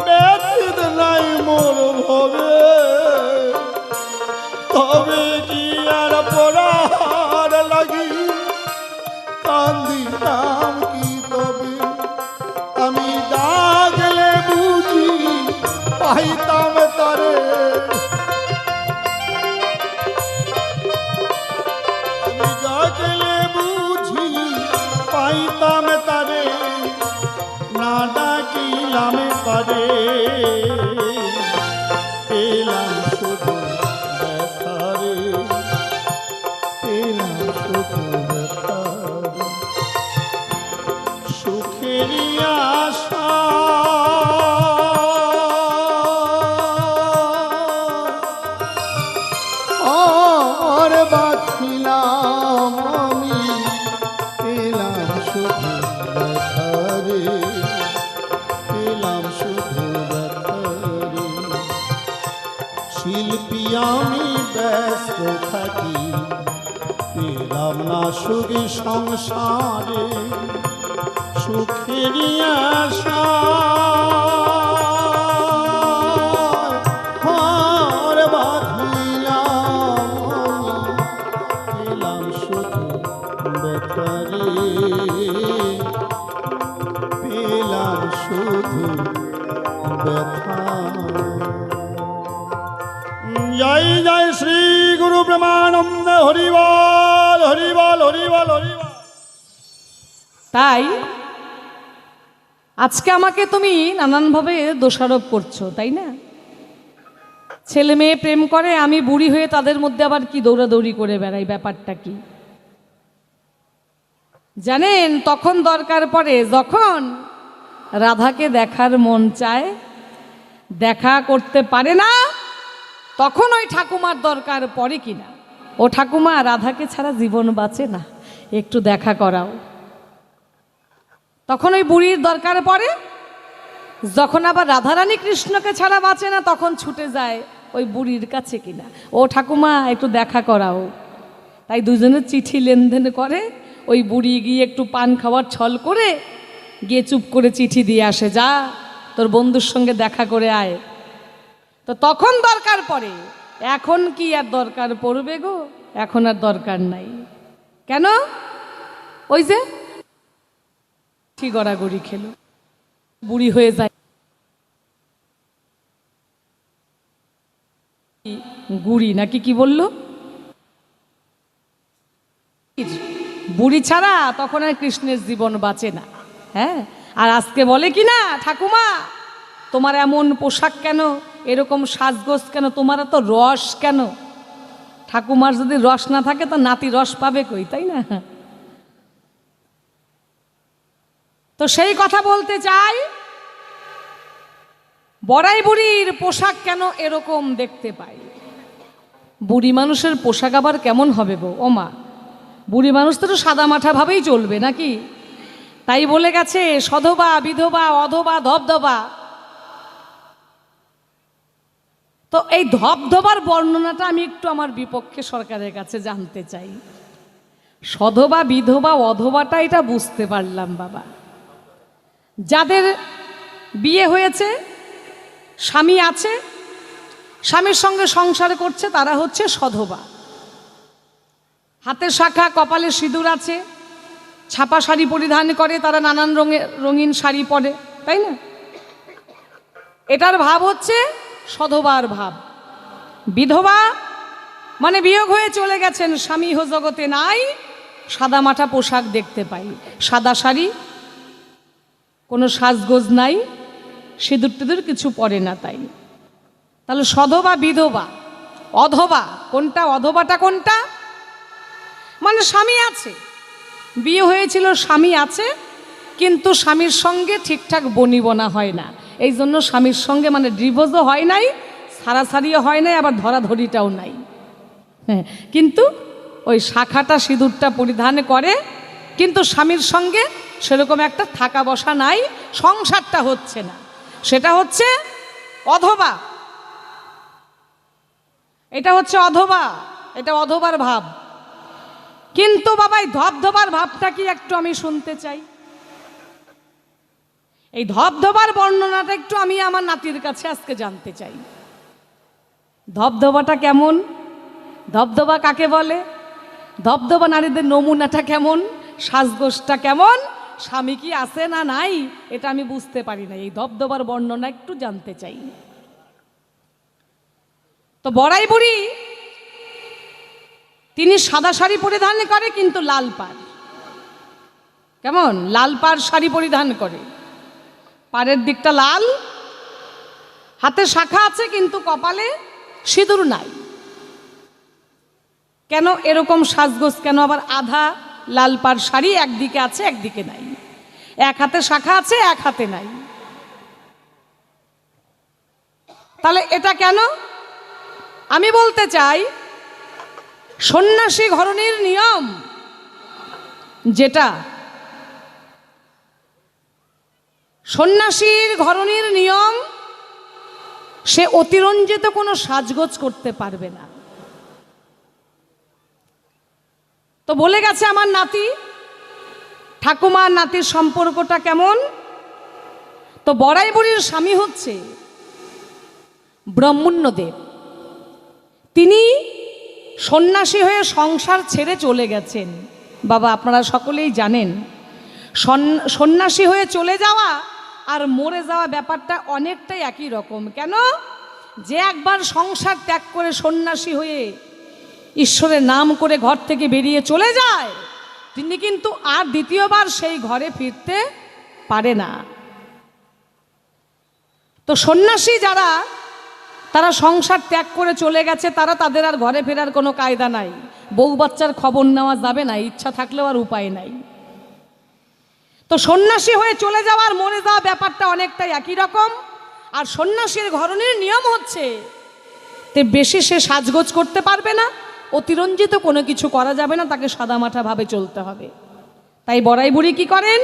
ব্যথিত নাই মোর ভবে, তবে কি আর পড়ার লাগি কান্দিতাম কি তবে। আমি ডাকলে বুঝি পাইতাম তারে, আমি ডাকলে বুঝি পাইতাম তারে, না ডাকিলাম পারে পেলাম শুধু ব্যথারে, পেলাম শুধু ব্যথারে। সুখের আশা আর বাঁচিলাম আমি পেলাম শুধু ব্যথারে, পেলাম শুধু ব্যথারে। শিল্পী আমি ব্যস্ত থাকি, পেলাম না সুখ সংসারে, সুখের আশা আর বাঁধিলাম পেলাম শুধু ব্যথারে, পেলাম শুধু ব্যথা। জয় জয় শ্রী গুরু প্রেমানন্দ হরিবল হরিবল হরিবল হরিবল। তাই আজকে আমাকে তুমি নানানভাবে দোষারোপ করছো, তাই না? ছেলে মেয়ে প্রেম করে, আমি বুড়ি হয়ে তাদের মধ্যে আবার কি দৌড়াদৌড়ি করে বেড়াই, ব্যাপারটা কি জানেন? তখন দরকার পড়ে যখন রাধাকে দেখার মন চায়, দেখা করতে পারে না, তখন ওই ঠাকুমার দরকার পড়ে কিনা, ও ঠাকুমা রাধাকে ছাড়া জীবন বাঁচে না, একটু দেখা করাও। তখন ওই বুড়ির দরকার পড়ে। যখন আবার রাধারানী কৃষ্ণকে ছাড়া বাঁচে না, তখন ছুটে যায় ওই বুড়ির কাছে কিনা। ও ঠাকুমা একটু দেখা করাও। তাই দুজনে চিঠি লেনদেন করে। ওই বুড়ি গিয়ে একটু পান খাওয়ার ছল করে গিয়ে চুপ করে চিঠি দিয়ে আসে, যা তোর বন্ধুর সঙ্গে দেখা করে আয়। তো তখন দরকার পড়ে, এখন কি আর দরকার পড়বে গো? এখন আর দরকার নাই। কেন? ওই যে ঠিক গড়াগড়ি খেলো, বুড়ি হয়ে যায়। গুড়ি নাকি কি বললো? বুড়ি ছাড়া তখন আর কৃষ্ণের জীবন বাঁচে না। হ্যাঁ, আর আজকে বলে কি না, ঠাকুমা তোমার এমন পোশাক কেন, এরকম সাজগোজ কেন, তোমার এত রস কেন? ঠাকুমার যদি রস না থাকে তো নাতি রস পাবে কই, তাই না? তো সেই কথা বলতে চাই, বড়াই বুড়ির পোশাক কেন এরকম দেখতে পাই? বুড়ি মানুষের পোশাক আবার কেমন হবে গো? ও মা, বুড়ি মানুষ তো সাদা মাঠা ভাবেই চলবে নাকি? তাই বলে গেছে সধবা, বিধবা, অধবা, ধবধবা। তো এই ধবধবার বর্ণনাটা আমি একটু আমার বিপক্ষে সরকারের কাছে জানতে চাই। সধবা, বিধবা, অধবাটা এটা বুঝতে পারলাম বাবা। যাদের বিয়ে হয়েছে, স্বামী আছে, স্বামীর সঙ্গে সংসার করছে, তারা হচ্ছে সধবা। হাতে শাখা, কপালে সিঁদুর আছে, ছাপা শাড়ি পরিধান করে, তারা নানান রঙিন শাড়ি পরে, তাই না? এটার ভাব হচ্ছে সধবার ভাব। বিধবা মানে বিয়োগ হয়ে চলে গেছেন, স্বামী হো জগতে নাই, সাদা মাঠা পোশাক দেখতে পাই, সাদা শাড়ি, কোনো সাজগোজ নাই, সিঁদুর টিঁদুর কিছু পরে না। তাই তাহলে সধবা, বিধবা, অধবা কোনটা? অধবাটা কোনটা? মানে স্বামী আছে, বিয়ে হয়েছিল, স্বামী আছে, কিন্তু স্বামীর সঙ্গে ঠিকঠাক বনিবনা হয় না, এই জন্য স্বামীর সঙ্গে মানে ডিভোর্সও হয় নাই, সারাসারিও হয় নাই, আবার ধরাধরিটাও নাই। হ্যাঁ, কিন্তু ওই শাখাটা সিঁদুরটা পরিধান করে, কিন্তু স্বামীর সঙ্গে সেরকম একটা থাকা বসা নাই, সংসারটা হচ্ছে না, সেটা হচ্ছে অধবা। এটা হচ্ছে অধবা, এটা অধবার ভাব। কিন্তু বাবা এই ধবধবার ভাবটা কি একটু আমি শুনতে চাই। এই ধবধবার বর্ণনাটা একটু আমি আমার নাতির কাছে আজকে জানতে চাই। ধবধবাটা কেমন? ধবধবা কাকে বলে? ধবধবা নারীদের নমুনাটা কেমন? সাজগোজটা কেমন? স্বামী কি আছে না নাই এটা আমি বুঝতে পারি না। এই ধবধবার বর্ণনা একটু জানতে চাই। তো বড়াই বুড়ি তিনি সাদা শাড়ি পরিধান করে, কিন্তু লাল পাড়। কেমন? লাল পাড় শাড়ি পরিধান করে, পাড়ের দিকটা লাল, হাতে শাখা আছে, কিন্তু কপালে সিঁদুর নাই। কেন এরকম সাজগোজ কেন? আবার আধা লাল পাড় শাড়ি একদিকে আছে, একদিকে নাই, এক হাতে শাখা আছে, এক হাতে নাই। তাহলে এটা কেন? আমি বলতে চাই, সন্ন্যাসী ঘরণীর নিয়ম যেটা, সন্ন্যাসীর ঘরণীর নিয়ম, সে অতিরঞ্জিত কোনো সাজগোজ করতে পারবে না। তো বলে গেছে আমার নাতি, ঠাকুমা নাতির সম্পর্কটা কেমন? তো বড়াই বুড়ির স্বামী হচ্ছে ব্রহ্মণ্যদেব। তিনি সন্ন্যাসী হয়ে সংসার ছেড়ে চলে গেছেন। বাবা আপনারা সকলেই জানেন, সন্ন্যাসী হয়ে চলে যাওয়া আর মরে যাওয়া ব্যাপারটা অনেকটাই একই রকম। কেন? যে একবার সংসার ত্যাগ করে সন্ন্যাসী হয়ে ঈশ্বরের নাম করে ঘর থেকে বেরিয়ে চলে যায়, তিনি কিন্তু আর দ্বিতীয়বার সেই ঘরে ফিরতে পারে না। তো সন্ন্যাসী যারা, তারা সংসার ত্যাগ করে চলে গেছে, তাদের আর ঘরে ফেরার কোনো কায়দা নাই, বউ বাচ্চার খবর নেওয়া যাবে না, ইচ্ছা থাকলেও আর উপায় নাই। তো সন্ন্যাসী হয়ে চলে যাওয়ার মরে যাওয়া ব্যাপারটা অনেকটাই একই রকম। আর সন্ন্যাসীর ঘরণীর নিয়ম হচ্ছে তে বেশি সে সাজগোজ করতে পারবে না, অতিরঞ্জিত কোনো কিছু করা যাবে না, তাকে সাদামাঠা ভাবে চলতে হবে। তাই বড়াই বুড়ি কি করেন?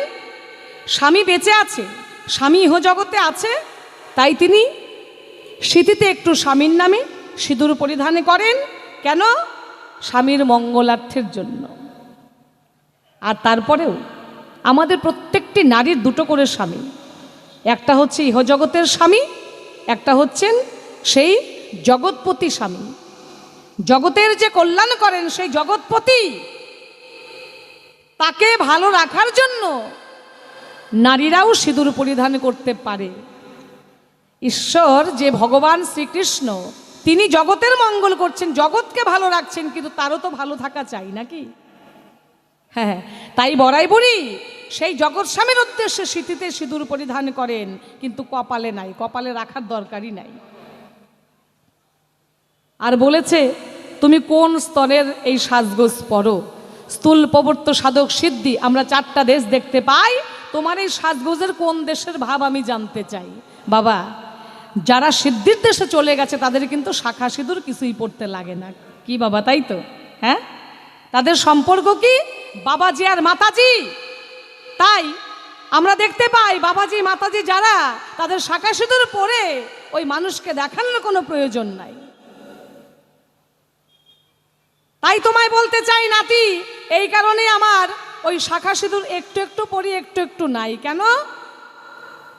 স্বামী বেঁচে আছে, স্বামী ইহ জগতে আছে, তাই তিনি স্মৃতিতে একটু স্বামীর নামে সিঁদুর পরিধান করেন কেন? স্বামীর মঙ্গলার্থের জন্য। আর তারপরেও আমাদের প্রত্যেকটি নারীর দুটো করে স্বামী, একটা হচ্ছে ইহজগতের স্বামী, একটা হচ্ছেন সেই জগৎপতি স্বামী। জগতের যে কল্যাণ করেন সেই জগৎপতি, তাকে ভালো রাখার জন্য নারীরাও সিঁদুর পরিধান করতে পারে। ঈশ্বর যে ভগবান শ্রীকৃষ্ণ, তিনি জগতের মঙ্গল করছেন, জগৎকে ভালো রাখছেন, কিন্তু তারও তো ভালো থাকা চাই নাকি? হ্যাঁ, তাই বড়াই বুড়ি সেই জগৎ স্বামীর উদ্দেশ্যে স্মৃতিতে সিঁদুর পরিধান করেন, কিন্তু কপালে নাই, কপালে রাখার দরকারই নাই। আর বলেছে, তুমি কোন স্তরের এই সাজগোজ পরো? স্থূল প্রবর্ত সাধক সিদ্ধি, আমরা 4টা দেশ দেখতে পাই, তোমার এই সাজগোজের কোন দেশের ভাব আমি জানতে চাই। বাবা, যারা সিদ্ধির দেশে চলে গেছে তাদের কিন্তু শাখা সিঁদুর কিছুই পড়তে লাগে না, কি বাবা? তাই তো, হ্যাঁ, তাদের সম্পর্ক কি বাবাজি আর মাতাজি। তাই আমরা দেখতে পাই বাবাজি মাতাজি যারা, তাদের শাখা সিঁদুর পরে ওই মানুষকে দেখানোর কোনো প্রয়োজন নাই। তাই তোমায় বলতে চাই নাতি, এই কারণে আমার ওই শাখা সিঁদুর একটু একটু পরি, একটু একটু নাই। কেন?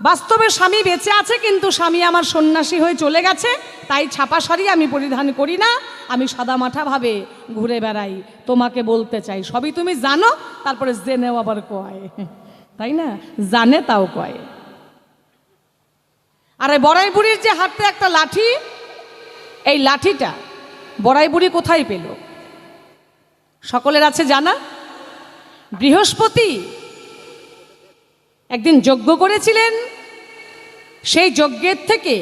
বাস্তবে স্বামী বেঁচে আছে, কিন্তু স্বামী আমার সন্ন্যাসী হয়ে চলে গেছে, তাই ছাপা শাড়ি আমি পরিধান করি না, আমি সাদামাঠাভাবে ঘুরে বেড়াই। তোমাকে বলতে চাই, সবই তুমি জানো, তারপরে জেনেও আবার কয়, তাই না? জানে তাও কয়। আর এই বড়াই বুড়ির যে হাতে একটা লাঠি, এই লাঠিটা বড়াই বুড়ি কোথায় পেল? সকলের আছে জানা। বৃহস্পতি একদিন যজ্ঞ করেছিলেন, সেই যজ্ঞের থেকে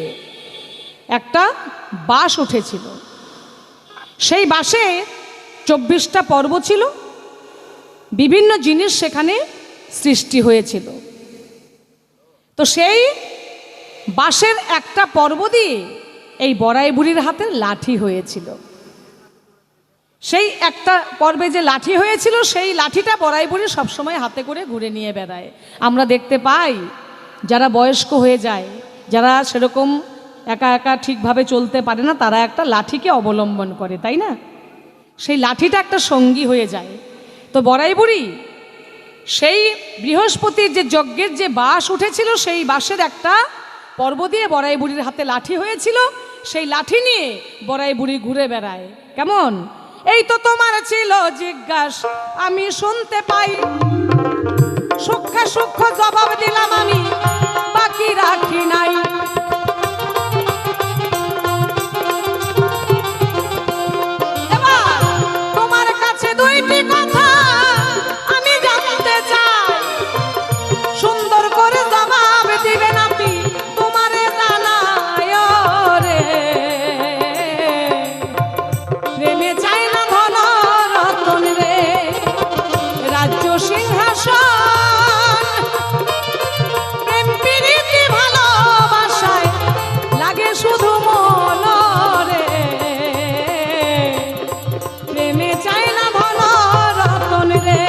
একটা বাঁশ উঠেছিল, সেই বাঁশে 24টা পর্ব ছিল, বিভিন্ন জিনিস সেখানে সৃষ্টি হয়েছিল। তো সেই বাঁশের একটা পর্ব দিয়ে এই বড়াই বুড়ির হাতে লাঠি হয়েছিল। সেই একটা পর্বে যে লাঠি হয়েছিল, সেই লাঠিটা বড়াই বুড়ি সবসময় হাতে করে ঘুরে নিয়ে বেড়ায়। আমরা দেখতে পাই যারা বয়স্ক হয়ে যায়, যারা সেরকম একা একা ঠিকভাবে চলতে পারে না, তারা একটা লাঠিকে অবলম্বন করে, তাই না? সেই লাঠিটা একটা সঙ্গী হয়ে যায়। তো বড়াই বুড়ি সেই বৃহস্পতির যে যজ্ঞের যে বাঁশ উঠেছিল, সেই বাঁশের একটা পর্ব দিয়ে বড়াই বুড়ির হাতে লাঠি হয়েছিল, সেই লাঠি নিয়ে বড়াই বুড়ি ঘুরে বেড়ায়। কেমন? এই তো তোমার ছিল জিজ্ঞাসা আমি শুনতে পাই, সূক্ষ্ম সূক্ষ্ম জবাব দিলাম আমি, বাকি রাখি নাই। এবার তোমার কাছে 2টি কথা আমি জানতে চাই, সুন্দর করে জবাব দিবে নাতি, তোমারে জানায় রে। প্রেমে চাই না ধন রতন রে, রাজ্য সিংহাসন, প্রেম প্রীতি ভালোবাসায় লাগে শুধু মন রে। প্রেমে চাই না ধন রতন রে।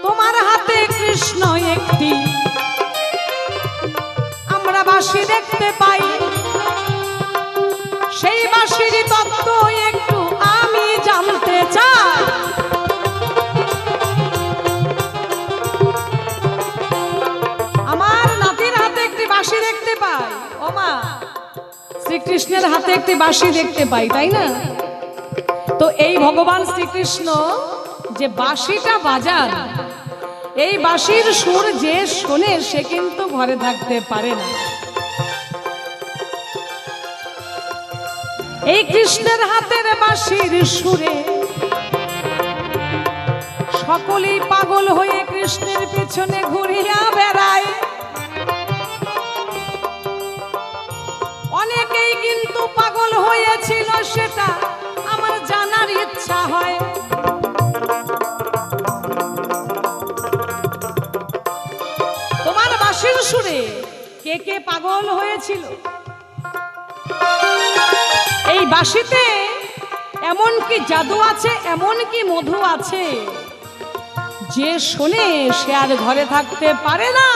তোমার হাতে কৃষ্ণ একটি আমরা বাঁশি দেখতে পাই, সেই বাঁশির তত্ত্ব একটু আমি জানতে চাই। আমার নাতির হাতে একটি বাঁশি দেখতে পাই, ও মা, শ্রীকৃষ্ণের হাতে একটি বাঁশি দেখতে পাই, তাই না? তো এই ভগবান শ্রীকৃষ্ণ যে বাঁশিটা বাজান, এই বাঁশির সুর যে শোনে সে কিন্তু ঘরে থাকতে পারে না। এই কৃষ্ণের হাতের বাঁশির সুরে সকলেই পাগল হয়ে কৃষ্ণের পেছনে ঘুরিয়া বেড়ায়। অনেকেই কিন্তু পাগল হয়েছিল, সেটা আমার জানার ইচ্ছা হয়। তোমার বাঁশির সুরে কে কে পাগল হয়েছিল? এই বাঁশিতে এমন কি জাদু আছে, এমন কি মধু আছে, যে শোনে সে আর ঘরে থাকতে পারে না,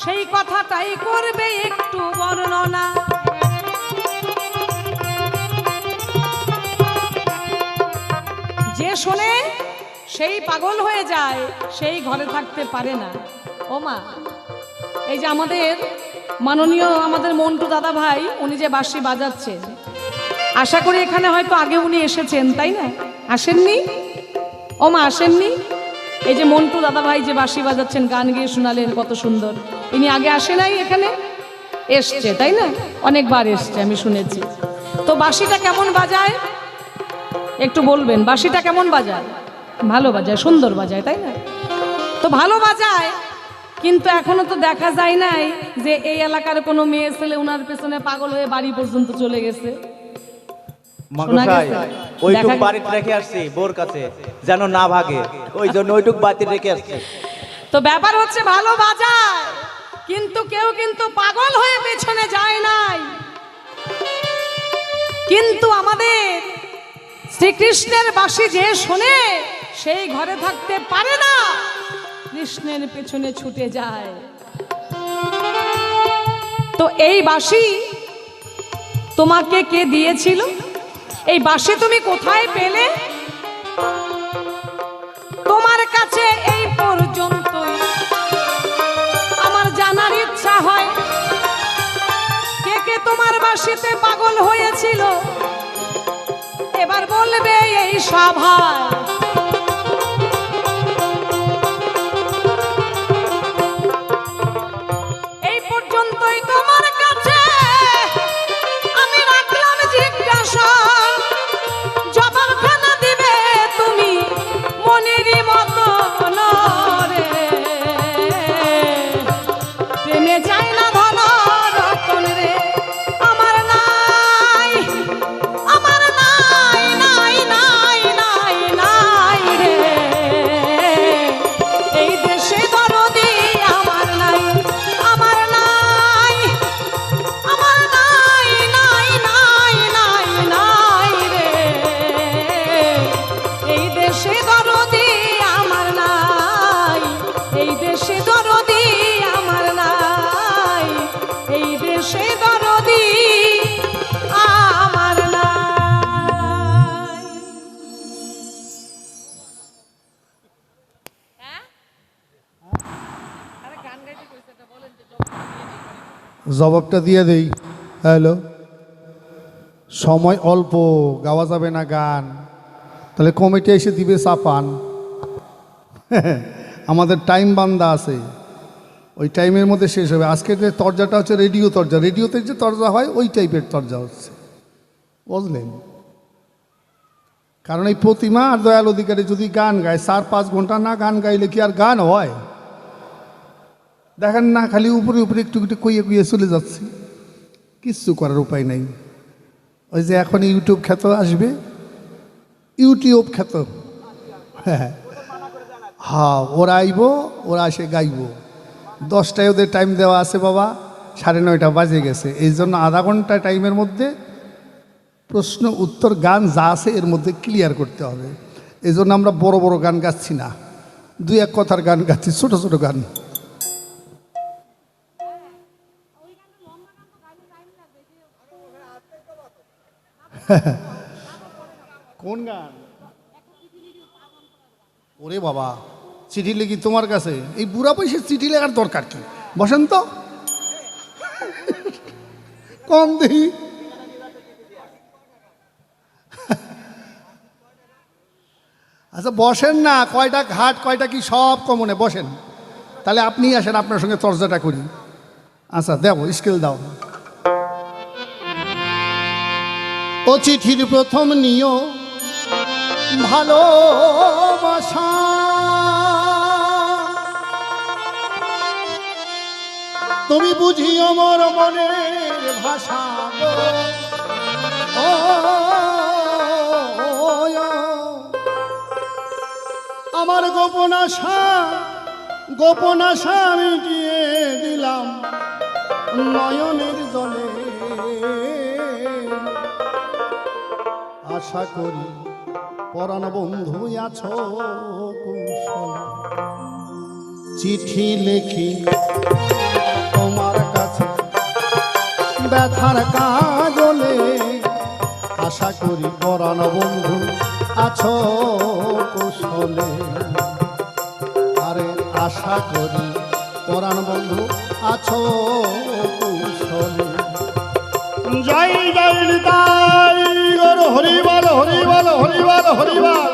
সেই কথাটাই করবে একটু বর্ণনা। যে শোনে সেই পাগল হয়ে যায়, সেই ঘরে থাকতে পারে না। ও মা, এই যে আমাদের মাননীয় আমাদের মন্টু দাদা ভাই, উনি যে বাঁশি বাজাচ্ছেন, আশা করি এখানে হয়তো আগে উনি এসেছেন, তাই না? আসেননি? ও মা, আসেননি? এই যে মন্টু দাদা ভাই যে বাঁশি বাজাচ্ছেন, গান গেয়ে শোনালেন কত সুন্দর, ইনি আগে আসে নাই এখানে? এসছে, তাই না? অনেকবার এসছে, আমি শুনেছি। তো বাঁশিটা কেমন বাজায় একটু বলবেন? বাঁশিটা কেমন বাজায়? ভালো বাজায়, সুন্দর বাজায়, তাই না? তো ভালো বাজায়, কিন্তু এখনো তো দেখা যায় নাই যে এই এলাকার কোনো মেয়ে ছেলে ওনার পেছনে পাগল হয়ে বাড়ি পর্যন্ত চলে গেছে। মাগোসাই ওইটুক বাড়িতে রেখে আসছি বোর কাছে, যেন না ভাগে, ওই জন্য ওইটুক বাড়িতে রেখে আসছি। তো ব্যাপার হচ্ছে ভালো বাজায়, কিন্তু কেউ কিন্তু পাগল হয়ে পেছনে যায় নাই। কিন্তু আমাদের শ্রীকৃষ্ণের বাঁশি যে শোনে সেই ঘরে থাকতে পারে না, কৃষ্ণের পেছনে ছুটে যায়। তো এই বাঁশি তোমাকে কে দিয়েছিল? এই বাঁশি তুমি কোথায় পেলে? তোমার কাছে এই পর্যন্তই আমার জানার ইচ্ছা হয়, কে কে তোমার বাঁশিতে পাগল হয়েছিল? এবার বলবে এই সভায়। এই পর্যন্তই তোমার কাছে আমি রাখলাম জিজ্ঞাসা, জবাবখানা দিবে তুমি মনেরই মতো রে। প্রেমে যায় না ধন রতন রে, আমার নাই, আমার নাই, নাই, নাই, নাই, নাই রে। এই দেশে দরদি আমার নাই, আমার নাই, আমার নাই, নাই, নাই, নাই, নাই রে। এই দেশে দরদি আমার নাই, এই দেশে দরদি আমার নাই, এই দেশে দরদি আমার নাই। জবাবটা দিয়ে দেই। হ্যালো, সময় অল্প, গাওয়া যাবে না গান, তাহলে কমিটি এসে দিবে চাপান। আমাদের টাইম বান্ধা আছে, ওই টাইমের মধ্যে শেষ হবে। আজকের যে তরজাটা হচ্ছে রেডিও তরজা, রেডিওতে যে তরজা হয় ওই টাইপের তরজা হচ্ছে, বুঝলেন? কারণ এই প্রতিমা আর দয়াল অধিকারী যদি গান গায়, 4-5 ঘন্টা না গান গাইলে কি আর গান হয়? দেখেন না, খালি উপরে উপরে একটু একটু কইয়ে কইয়ে চলে যাচ্ছে, কিচ্ছু করার উপায় নাই। ওই যে এখন ইউটিউব খ্যাত আসবে, ইউটিউব খ্যাত, হ্যাঁ, ওরা আইব, ওরা এসে গাইব। 10টায় ওদের টাইম দেওয়া আছে বাবা, 9:30 বাজে গেছে। এই জন্য আধা ঘন্টা টাইমের মধ্যে প্রশ্ন উত্তর গান যা আছে এর মধ্যে ক্লিয়ার করতে হবে। এই জন্য আমরা বড় বড় গান গাচ্ছি না, 2-1 কথার গান গাচ্ছি, ছোট ছোট গান। কোন গান? ওরে বাবা, চিঠি লিখি তোমার কাছে? এই বুড়া পয়সা চিঠি লেখার দরকার কি? বসেন তো, কম দেখি। আচ্ছা বসেন না, কয়টা ঘাট কয়টা কি সব কমনে বসেন, তাহলে আপনি আসেন, আপনার সঙ্গে চর্চাটা করি। আচ্ছা দেব, স্কেল দাও। ও চিঠির প্রথম নিও ভালোবাসা, তুমি বুঝিও মোর মনের ভাষা গো। আমার গোপন আশা মিটিয়ে দিলাম নয়নের জলে। আশা করি পরাণ বন্ধু আছো কুশল চিঠি লেখি তোমার কাছে ব্যথার কাজলে আশা করি পরাণ বন্ধু আছো কুশলে আরে আশা করি পরাণ বন্ধু আছো কুশলে জয় জয় নিতাই গৌর হরিবল হরিবল হরিবল হরিবল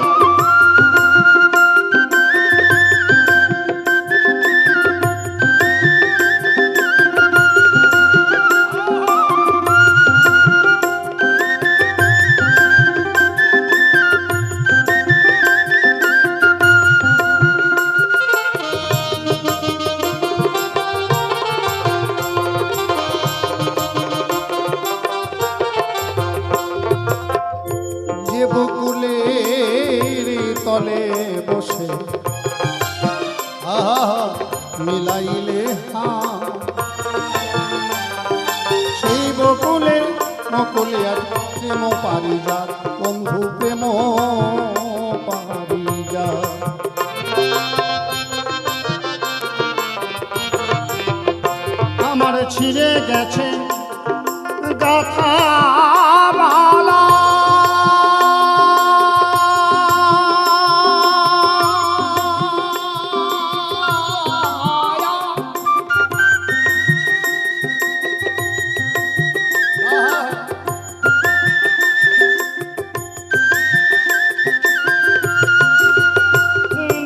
যে বকুলের তলে বসে আহা মিলাইলে সেই বকুলে নকলে আর প্রেম পারিজাত বন্ধু প্রেম পারিজাত আমার ছিঁড়ে গেছে গাথা মালা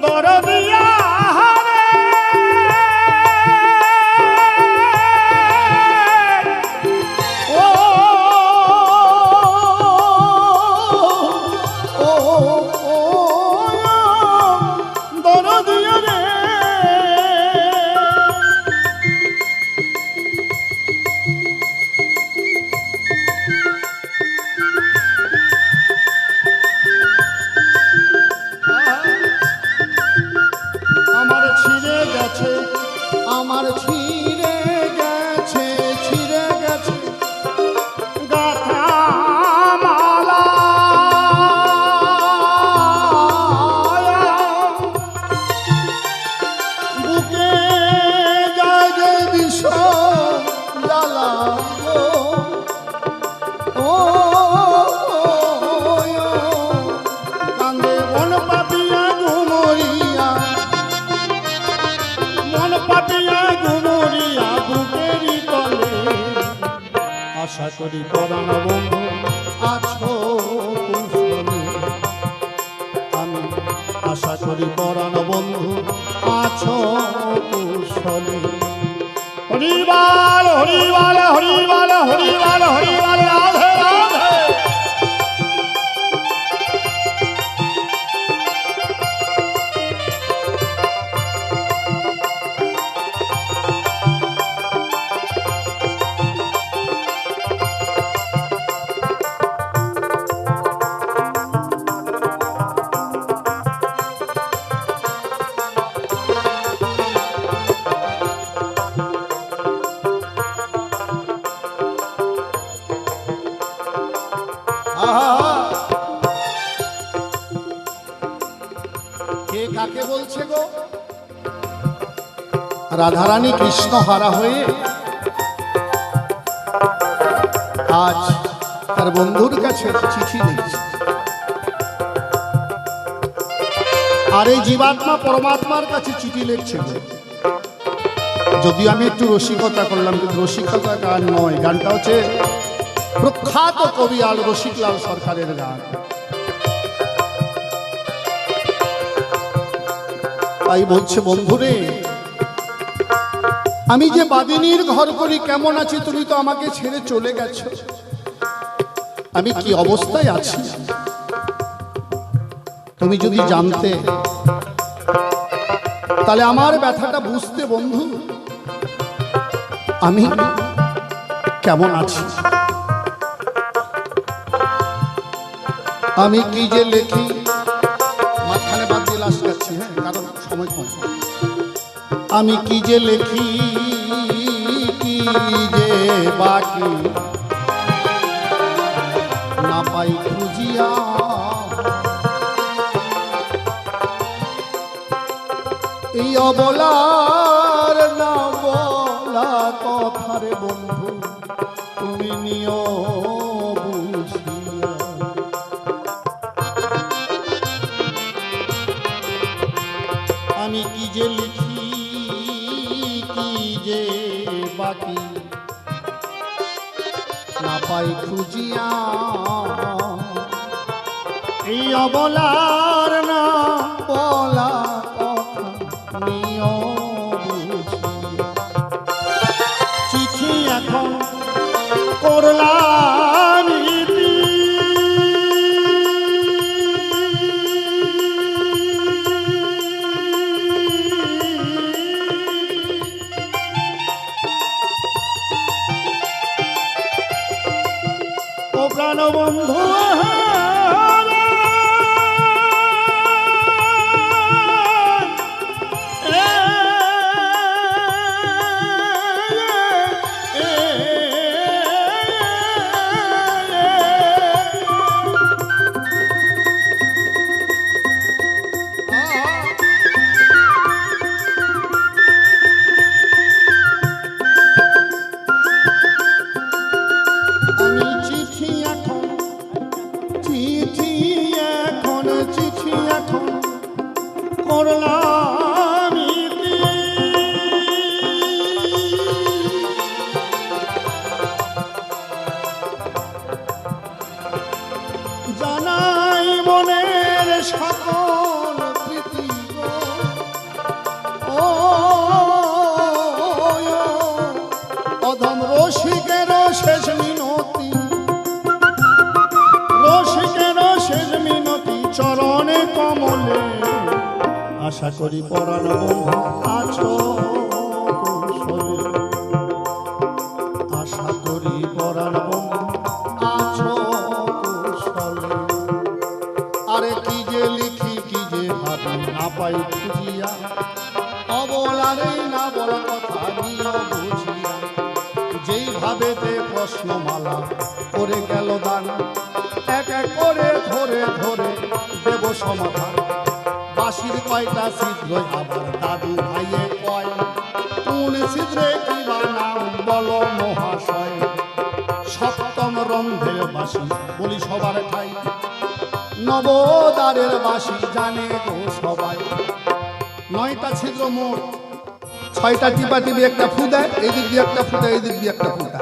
দরদিয়া ও ও ও দরদিয়া রে আমার ছিঁড়ে গেছে আমার ছিঁড়ে গেছে গাথা মালা বুকে জাগে বিষ জ্বালা ও কান্দে মন পাপিয়া ঘুমরিয়া মন পাপিয়া ঘুমরিয়া বুকেরই তলে আশা করি পরাণ বন্ধু আছো কুশলে আমি আশা করি পরাণ বন্ধু আছো কুশলে হরিবাল হরিবাল হরিবাল হরিবাল হরিবাল রাধে রাধে আহা কে কাকে বলছে গো রাধারানী কৃষ্ণ হারা হয়ে আজ তার বন্ধুর কাছে চিঠি লিখছে আর এই জীবাত্মা পরমাত্মার কাছে চিঠি লিখছে গো। যদিও আমি একটু রসিকতা করলাম কিন্তু রসিকতা গান নয়, গানটা হচ্ছে প্রখ্যাত কবি আল রসিকলাল সরকারের গান। তাই বলছে বন্ধুরে আমি যে বাদিনীর ঘর করি কেমন আছি, তুমি তো আমাকে ছেড়ে চলে গেছো, আমি কি অবস্থায় আছি তুমি যদি জানতে তাহলে আমার ব্যথাটা বুঝতে বন্ধু আমি কেমন আছি। আমি কি যে লেখি, মাঝখানে বাদ দিয়ে লাস্ট যাচ্ছি, হ্যাঁ কারণ সময় কম। আমি কি যে লেখি কি যে বাকি না পাই খুঁজিয়া, অবলার না বলা কথারে বন্ধু তুমি নিও বুঝিয়া। আমি কি যে লিখি কি যে বাকি না পাই খুঁজিয়া, এই অবলার না বলা কথা নিও বুঝিয়া। চিঠি এখন করলাম ইতি, ও প্রাণবন্ধু আমি চিঠি এখন চিঠি এখন চিঠি এখন করলাম ইতি। জানাই মনের সকল প্রীতি গো, ও অধম রসিকের শেষ মিনতি, রসিকের শেষ মিনতি চরণে কমলে। আশা করি পরাণ বন্ধু আছো কুশলে, আশা করি পরাণ বন্ধু আছো কুশলে। আরে কি যে লিখি কি যে ভাবি না পাই খুঁজিয়া, অবলারে না বলা কথা নিও বুঝিয়া। যেই ভাবেতে প্রশ্নমালা করে গেল দান, এক এক করে ধরে ধরে দেব সমাধান। বাঁশির কয়টা ছিদ্র আবার দাদু ভাইয়ে কয়, কোন ছিদ্রে কিবা নাম বলো মহাশয়। সপ্তম রন্ধের বাঁশি বলি সবার ঠাই, নবদ্বারের বাঁশি জানে গো সবাই। 9টা ছিদ্র মোট, 6টা টিপা টিপি একটা ফু দেয়, এই দিক দিয়ে একটা ফুটা, এই দিক দিয়ে একটা ফুটা।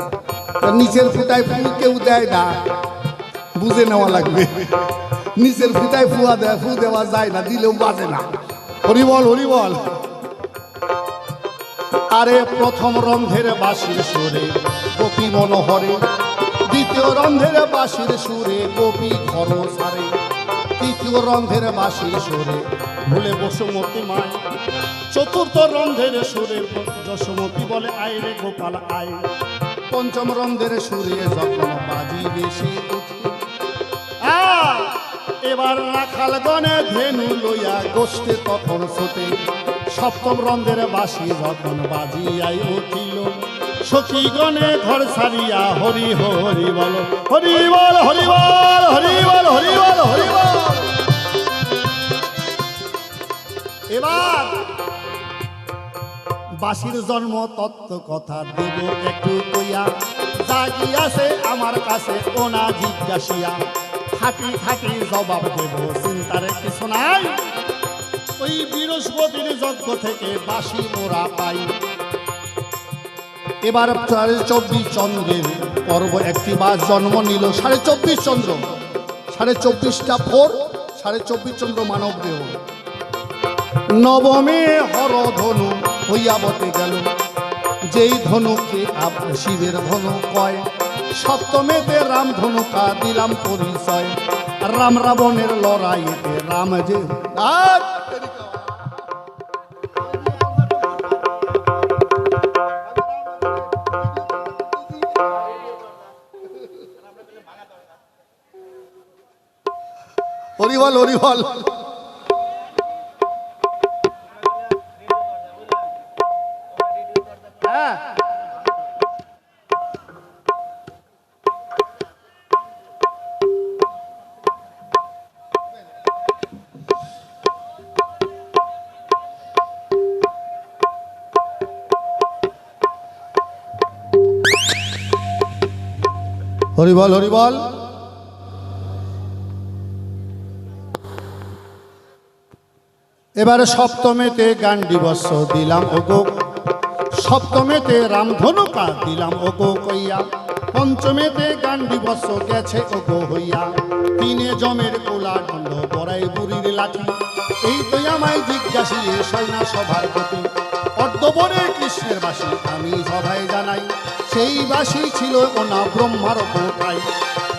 নিচের ফুটায় ফু কেউ দেয় না, বুঝে নেওয়া লাগবে। নিচের ফুটায় ফুয়া দেয়, ফু দেওয়া যায় না, দিলেও বাজে না। হরিবল হরিবল। আরে প্রথম রন্ধের বাঁশির সুরে গোপী মনোহরে, দ্বিতীয় রন্ধের বাঁশির সুরে গোপী ঘর সারে, তৃতীয় রন্ধের বাঁশির সুরে ভুলে বসুমতী মায়, চতুর্থ রন্ধের সুরে যশোমতী বলে আয় রে গোপাল আয়, পঞ্চম রন্ধের সুরে যখন বাজি বেশি উঠে। এবার রাখাল গনে ধেনু লইয়া গোষ্ঠে তখন ছোটে, সপ্তম রন্ধের বাঁশি যখন বাজিয়াই উঠিল, সখী গনে ঘর ছাড়িয়া হরি হরি বল, হরি বল হরি বল হরি বল হরি বল হরি বল। এবার বাঁশির জন্ম তত্ত্ব কথা দেব একটু কইয়া, জাগিয়াছে আমার কাছে ওনা জিজ্ঞাসিয়া, খাটি খাটি জবাব দেব চিন্তার কিছু নাই। ওই বৃহস্পতির যজ্ঞ থেকে বাঁশি মোরা পাই। এবার 24 চন্দ্রের পর্ব একটি মাস জন্ম নিল, 24.5 চন্দ্র, 24.5টা ভোর, 24.5 চন্দ্র মানব দেহ। নবমে হরধনু হইয়া বটে গেল, যেই ধনুকে শিবের ধনু কয়। সপ্তমেতে রাম ধনুকা দিলাম পরিচয়, রাম রাবণের লড়াইতে রাম যে হরিবল হরিবল। হরিবল হরিবল। এবারে সপ্তমেতে গান্ডি বস্ত্র দিলাম ওগো, সপ্তমেতে রামধনুকা দিলাম ওগো কইয়া, পঞ্চমেতে গান্ডি বস্ত্র গেছে ওগো হইয়া, তিনে জমের কোলা দণ্ড বড়াই বুড়ির লাঠি, এই তো আমায় জিজ্ঞাসিয়ে সৈনা সভার প্রতি, অর্ধবরে কৃষ্ণের বাসী আমি সভায় জানাই, সেই বাসী ছিল ওনা ব্রহ্মার কোঠায়,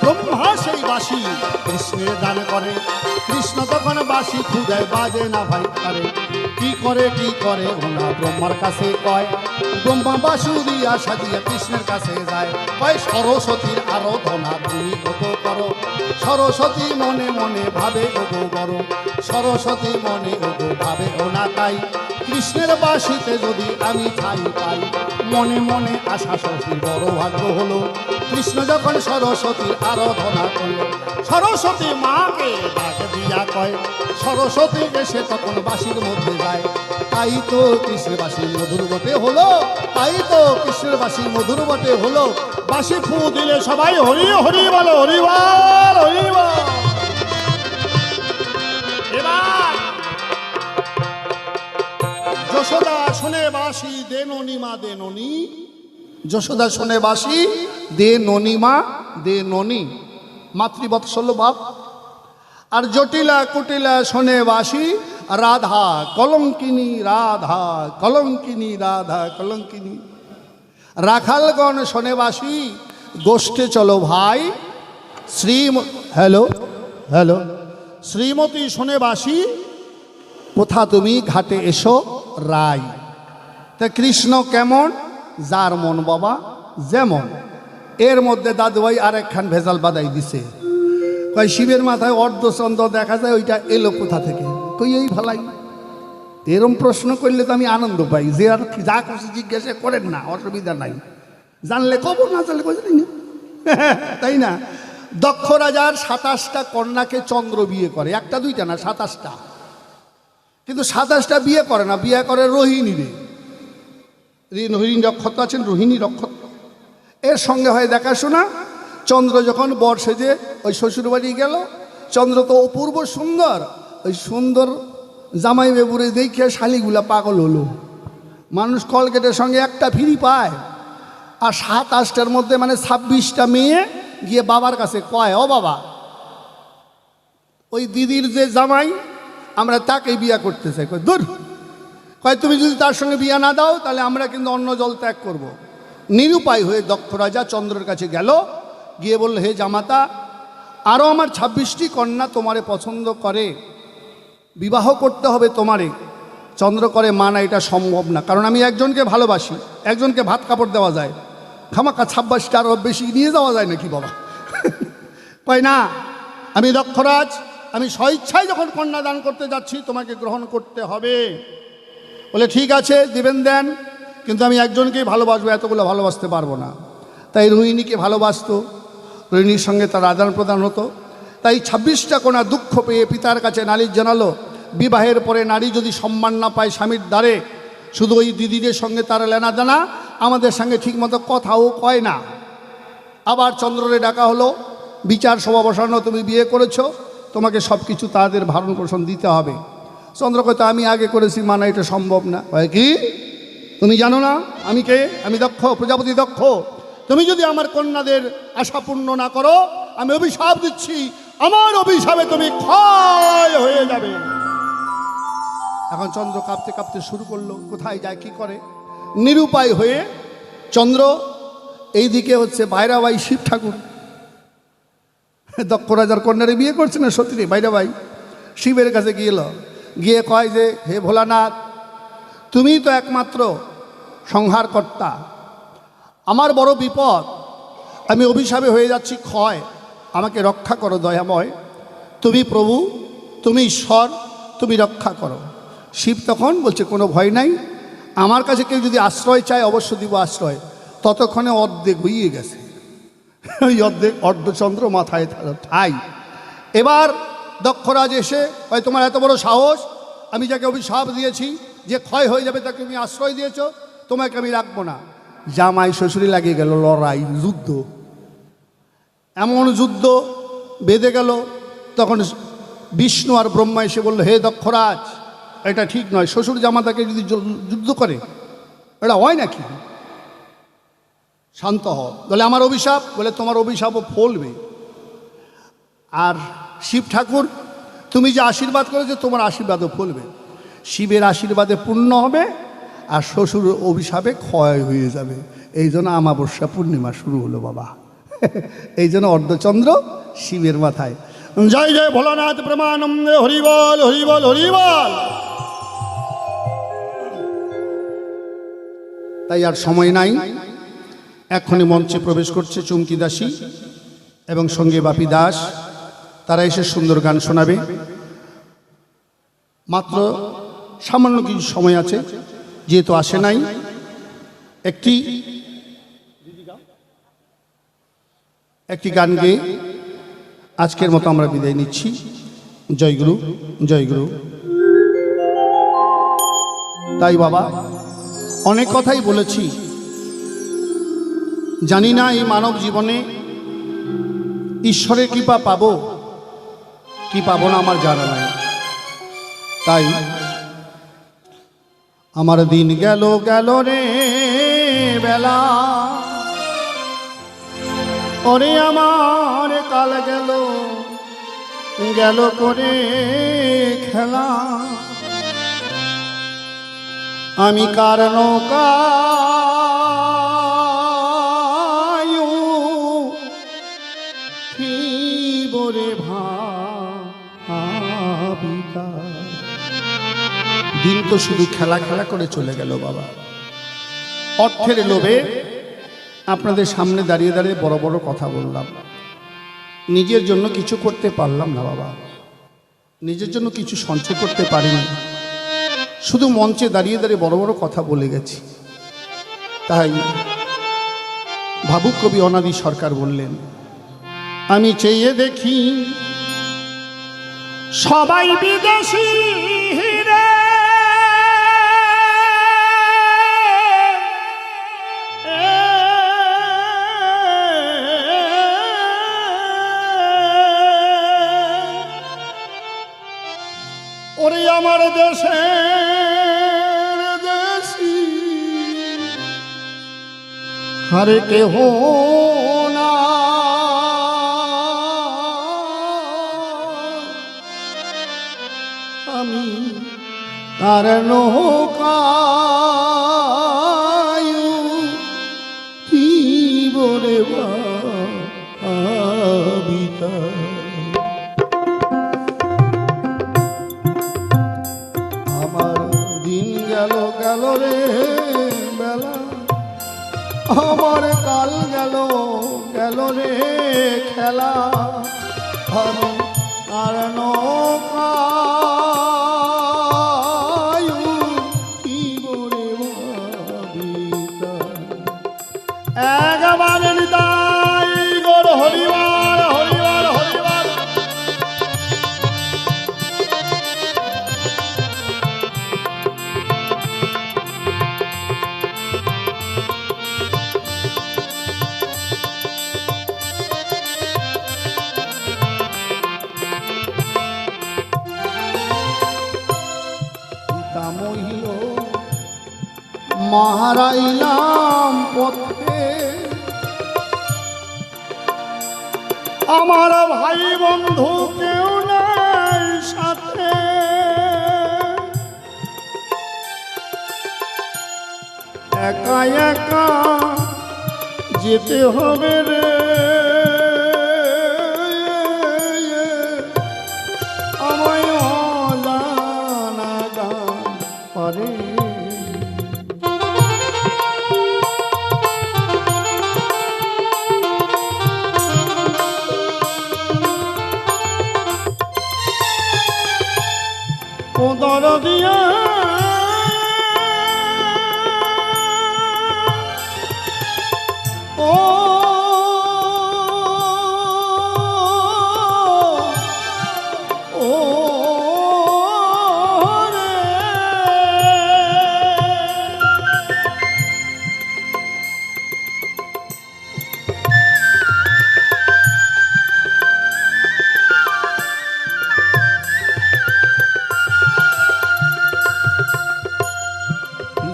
ব্রহ্মা সেই বাসী কৃষ্ণের দান করে, কৃষ্ণ তখন বাসী খুদায় বাজে না ভাই করে, কি করে ওনা ব্রহ্মার কাছে কয়, ব্রহ্মা বাসুরিয়া সাজিয়া কৃষ্ণের কাছে যায়, কয় সরস্বতীর আরাধনা তুমি ওগো করো, সরস্বতী মনে মনে ভাবে ওগো বড়, সরস্বতী মনে ওগো ভাবে ওনা তাই, কৃষ্ণের বাসিতে যদি আমি ঠাই পাই, মনে মনে আশা শশীর বড় ভাগ্য হলো, কৃষ্ণ যখন সরস্বতীর আরাধনা করলো, সরস্বতী মাকে ডাক দিয়া কয়, সরস্বতী এসে তখন বাসির মধ্যে যায়, তাই তো কৃষ্ণের বাসি মধুর বটে হলো, তাই তো কৃষ্ণের বাসি মধুর বটে হলো, বাসি ফু দিলে সবাই হরি হরি বলো, হরিবল হরিবল। এবার যশোদা শুনে বাসি দে ননি মা দে ননি, যশোদা শুনে বাসি দে ননি মা দে ননি, মাতৃবৎসল বাপ। আর জটিলা কুটিলা শোনে বাসি রাধা কলঙ্কিনী রাধা কলঙ্কিনী রাধা কলঙ্কিনী, রাখালগণ শোনে বাসি গোষ্ঠে চলো ভাই শ্রী, হ্যালো হ্যালো, শ্রীমতী শোনে বাসি কোথা তুমি ঘাটে এসো রাই। তা কৃষ্ণ কেমন, যার মন বাবা যেমন। এর মধ্যে দাদুভাই আরেকখান ভেজাল বাদাই দিছে, কই শিবের মাথায় অর্ধচন্দ্র দেখা যায়, ওইটা এলো কোথা থেকে, কই এই ভালাই। এরম প্রশ্ন করলে তো আমি আনন্দ পাই, যে আর যা করছে জিজ্ঞাসা করেন না, অসুবিধা নাই, জানলে খবর না জানলে কই না, তাই না। দক্ষ রাজার 27টা কন্যাকে চন্দ্র বিয়ে করে, একটা দুইটা না 27টা, কিন্তু 27টা বিয়ে করে না, বিয়ে করে রোহিণী রে, রোহিণী নক্ষত্র আছেন, রোহিণী নক্ষত্র, এর সঙ্গে হয় দেখাশোনা। চন্দ্র যখন বর সেজে ওই শ্বশুরবাড়ি গেল, চন্দ্র তো অপূর্ব সুন্দর, ওই সুন্দর জামাই বেবুরে দেখে শালিগুলা পাগল হলো, মানুষ কলগেটের সঙ্গে একটা ফ্রি পায়, আর 27টার মধ্যে মানে 26টা মেয়ে গিয়ে বাবার কাছে কয়, ও বাবা ওই দিদির যে জামাই আমরা তাকেই বিয়া করতে চাই। কয় দূর, কয় তুমি যদি তার সঙ্গে বিয়া না দাও তাহলে আমরা কিন্তু অন্য জল ত্যাগ করব। নিরুপায় হয়ে দক্ষ রাজা চন্দ্রের কাছে গেল, গিয়ে বলল, হে জামাতা, আরও আমার 26টি কন্যা তোমারে পছন্দ করে, বিবাহ করতে হবে তোমারে। চন্দ্র করে, মা না, এটা সম্ভব না, কারণ আমি একজনকে ভালোবাসি, একজনকে ভাত কাপড় দেওয়া যায়, খামাকা 26টা আরও বেশি নিয়ে যাওয়া যায় নাকি বাবা। কয় না, আমি দক্ষরাজ, আমি স্বইচ্ছায় যখন কন্যা দান করতে যাচ্ছি তোমাকে গ্রহণ করতে হবে। বলে ঠিক আছে, দিবেন দেন, কিন্তু আমি একজনকেই ভালোবাসবো, এতগুলো ভালোবাসতে পারবো না। তাই রোহিণীকে ভালোবাসতো, রোহিণীর সঙ্গে তার আদান প্রদান হতো। তাই 26টা কন্যা দুঃখ পেয়ে পিতার কাছে নালিশ জানালো, বিবাহের পরে নারী যদি সম্মান না পায় স্বামীর দ্বারে, শুধু ওই দিদিদের সঙ্গে তার লেনা দেনা, আমাদের সঙ্গে ঠিকমতো কথাও কয় না। আবার চন্দ্ররে ডাকা হলো, বিচার সভা বসানো, তুমি বিয়ে করেছো, তোমাকে সব কিছু তাদের ভরণ পোষণ দিতে হবে। চন্দ্র কয়, আমি আগে করেছি, মানা এটা সম্ভব না। হয় কি, তুমি জানো না আমি কে? আমি দক্ষ, প্রজাপতি দক্ষ। তুমি যদি আমার কন্যাদের আশা পূর্ণ না করো, আমি অভিশাপ দিচ্ছি, আমার অভিশাপে তুমি ক্ষয় হয়ে যাবে। এখন চন্দ্র কাঁপতে কাঁপতে শুরু করলো, কোথায় যায় কি করে, নিরুপায় হয়ে চন্দ্র এইদিকে হচ্ছে বাইরাবাই শিব ঠাকুর, দক্ষ রাজার কন্যারে বিয়ে করছে না সত্যি, বাইরাবাই শিবের কাছে গিয়ে কয় যে, হে ভোলানাথ, তুমি তো একমাত্র সংহারকর্তা, আমার বড় বিপদ, আমি অভিশাপে হয়ে যাচ্ছি ক্ষয়, আমাকে রক্ষা করো দয়াময়, তুমি প্রভু, তুমি ঈশ্বর, তুমি রক্ষা করো। শিব তখন বলছে, কোনো ভয় নাই, আমার কাছে কেউ যদি আশ্রয় চায় অবশ্য দিব আশ্রয়। ততক্ষণে অর্ধেক হইয়ে গেছে, ওই অর্ধেক অর্ধচন্দ্র মাথায় ঠাই। এবার দক্ষরাজ এসে, হয় তোমার এত বড় সাহস, আমি যাকে অভিশাপ দিয়েছি যে ক্ষয় হয়ে যাবে তাকে তুমি আশ্রয় দিয়েছ, তোমাকে আমি রাখবো না। জামাই শ্বশুরি লাগিয়ে গেল লড়াই, যুদ্ধ। এমন যুদ্ধ বেঁধে গেল, তখন বিষ্ণু আর ব্রহ্মা এসে বলল, হে দক্ষরাজ, এটা ঠিক নয়, শ্বশুর জামাতাকে যদি যুদ্ধ করে এটা হয় নাকি? শান্ত হও। বলে আমার অভিশাপ? বলে তোমার অভিশাপও ফলবে। আর শিব ঠাকুর, তুমি যে আশীর্বাদ করেছো তোমার আশীর্বাদও ফলবে। শিবের আশীর্বাদে পূর্ণ হবে আর শ্বশুর অভিশাপে ক্ষয় হয়ে যাবে। এই জন্য আমাবস্যা পূর্ণিমা শুরু হলো বাবা। এই জন্য অর্ধচন্দ্র শিবের মাথায়। জয় জয় ভোলানাথ প্রেমানন্দে, হরিবল হরিবল হরিবল। তাই আর সময় নাই, এক্ষুনি মঞ্চে প্রবেশ করছে চুমকি দাসী এবং সঙ্গে বাপি দাস। তারা এসে সুন্দর গান শোনাবে। মাত্র সামান্য কিছু সময় আছে, যেহেতু আসে নাই, একটি গান গেয়ে আজকের মতো আমরা বিদায় নিচ্ছি। জয় গুরু, জয় গুরু। তাই বাবা, অনেক কথাই বলেছি, জানি না এই মানব জীবনে ঈশ্বরের কৃপা পাবো কি পাবো না আমার জানা নাই। তাই আমার দিন গেল গেল রে বেলা, ওরে আমার কাল গেল গেল করে খেলা। আমি কার নৌকায় বরে ভাবিকা। দিন তো শুধু খেলা খেলা করে চলে গেল বাবা। অর্থের লোভে আপনাদের সামনে দাঁড়িয়ে দাঁড়িয়ে বড় বড় কথা বললাম, নিজের জন্য কিছু করতে পারলাম না বাবা। নিজের জন্য কিছু সঞ্চয় করতে পারিনি, শুধু মঞ্চে দাঁড়িয়ে দাঁড়িয়ে বড় বড় কথা বলে গেছি। তাই ভাবুক কবি অনাদি সরকার বললেন, আমি চেয়ে দেখি সবাই বিদেশি রে, ওরে আমার দেশের দেশি হারে কেহ না। আমি তার নৌকায় কি বলে ভাবিতা। আমার দিন গেল গেল রে বেলা, আমার কাল গেল গেল রে খেলা। আমি আর নৌকায় কি বলে ভাবিতা। একবার তাই গোর হরিবার হরিবার হরিবার। মহিল মারাইলাম পথে, আমার ভাই বন্ধু কেউ নাই সাথে। একা একা যেতে হবে রে, আমায় অজানা গান পারে। কোদর দিয়া ও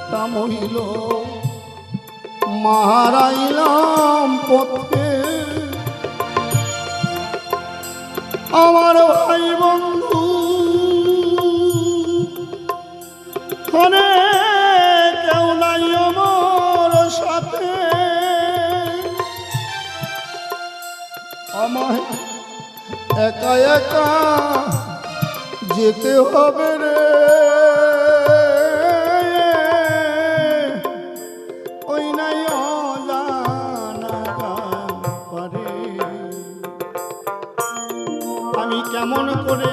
দিতাম হইল মারাইলাম পথে আমার ভাই বন্ধু হনে কেউ নাই আমার সাথে আমায় একা একা যেতে হবে রে ওই নাই অজানা পারে আমি কেমন করে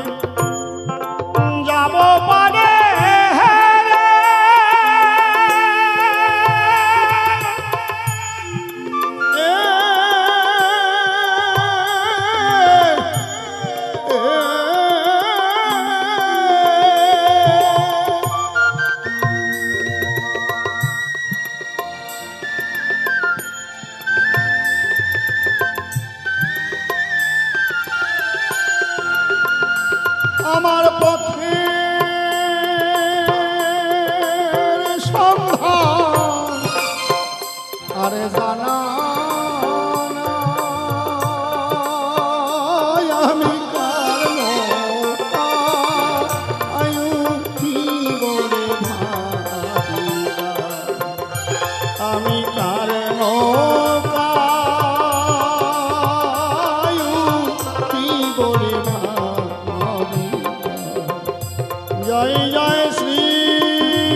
যাব পারে আমার পথে সন্ধান আরে জানা আমি কারণ আয়ু কি বলে আমি কারণ জয় জয় শ্রী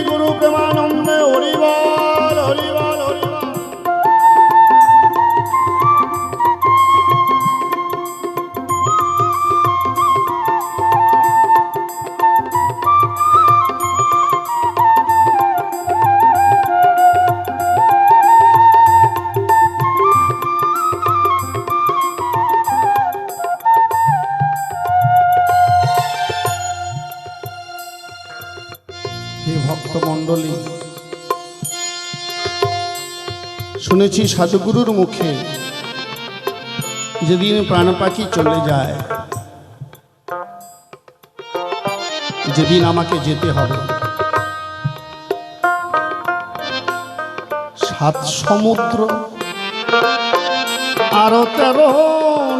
গুরু প্রেমানন্দে হরিবল হরিবল হরিবল। হে ভক্তমণ্ডলী, শুনেছি সাধুগুরুর মুখে যেদিন প্রাণ পাখি চলে যায়, যেদিন আমাকে যেতে হবে, 7 সমুদ্র আরো 13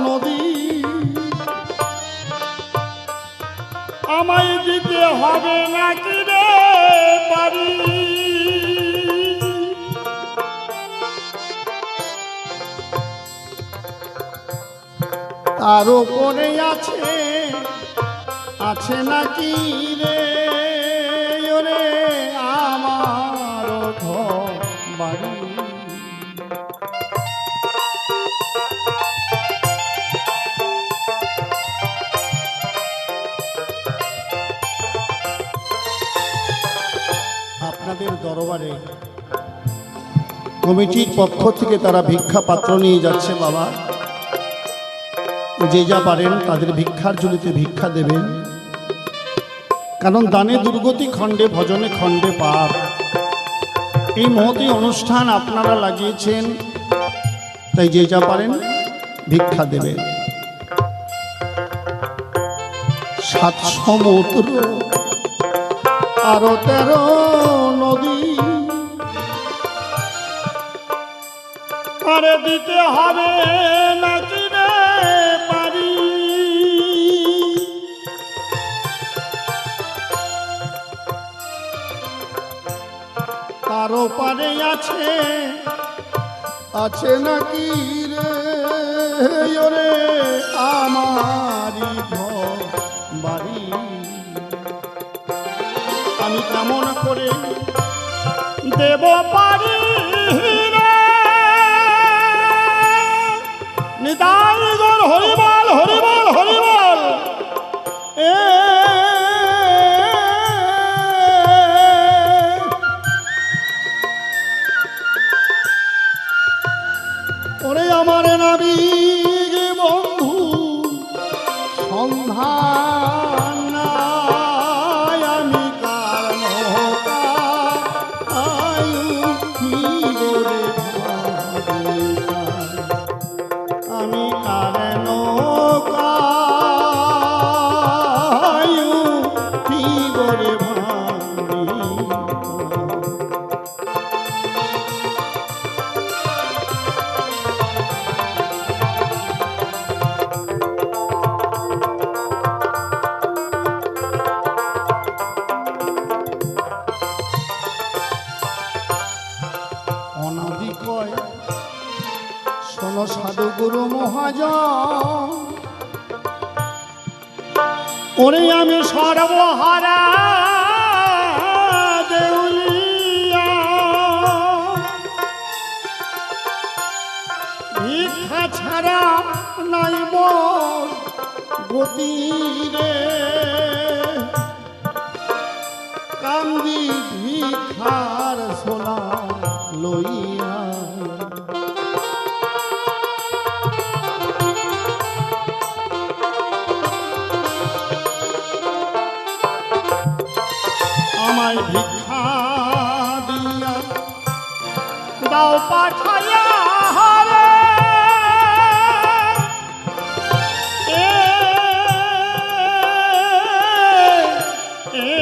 নদী আমায় দিতে হবে নাকি রে পারি তার উপরে আছে নাকি রে ওরে আমার ঘর বাড়ি আপনাদের দরবারে কমিটির পক্ষ থেকে তারা ভিক্ষা পাত্র নিয়ে যাচ্ছে। বাবা, যে যা পারেন তাদের ভিক্ষার ঝুলিতে ভিক্ষা দেবেন, কারণ দানে দুর্গতি খণ্ডে ভজনে খণ্ডে পাপ। এই মহতি অনুষ্ঠান আপনারা লাগিয়েছেন, তাই যে যা পারেন ভিক্ষা দেবেন। 7 সমুদ্র আরো 13 নদী আরে দিতে হবে নাকি রে পারি তার পারে আছে নাকি রে ওরে আমারি ঘর বাড়ি আমি কেমন করে দেব পারি নিতাই গৌর হরিবল হরিবল হরিবল। ওরে আমার নাবিক বন্ধু সন্ধান নাই আমি কারণ আয়ু কি বলে আমি কারণ আয়ু কি বলে কয় শোনো সাধু গুরু মহাজন, ওরে আমি সর্বহারা দেউলিয়া, ভিক্ষা ছাড়া নাই মোর গতি রে, কান্দি ভিখার সোনা লইয়া। আমায় ভিক্ষা দিয়া দাও পাঠাইয়া রে, এ, এ,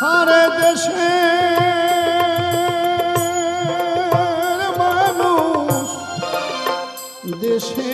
হারে দেশে মানুষ দেশে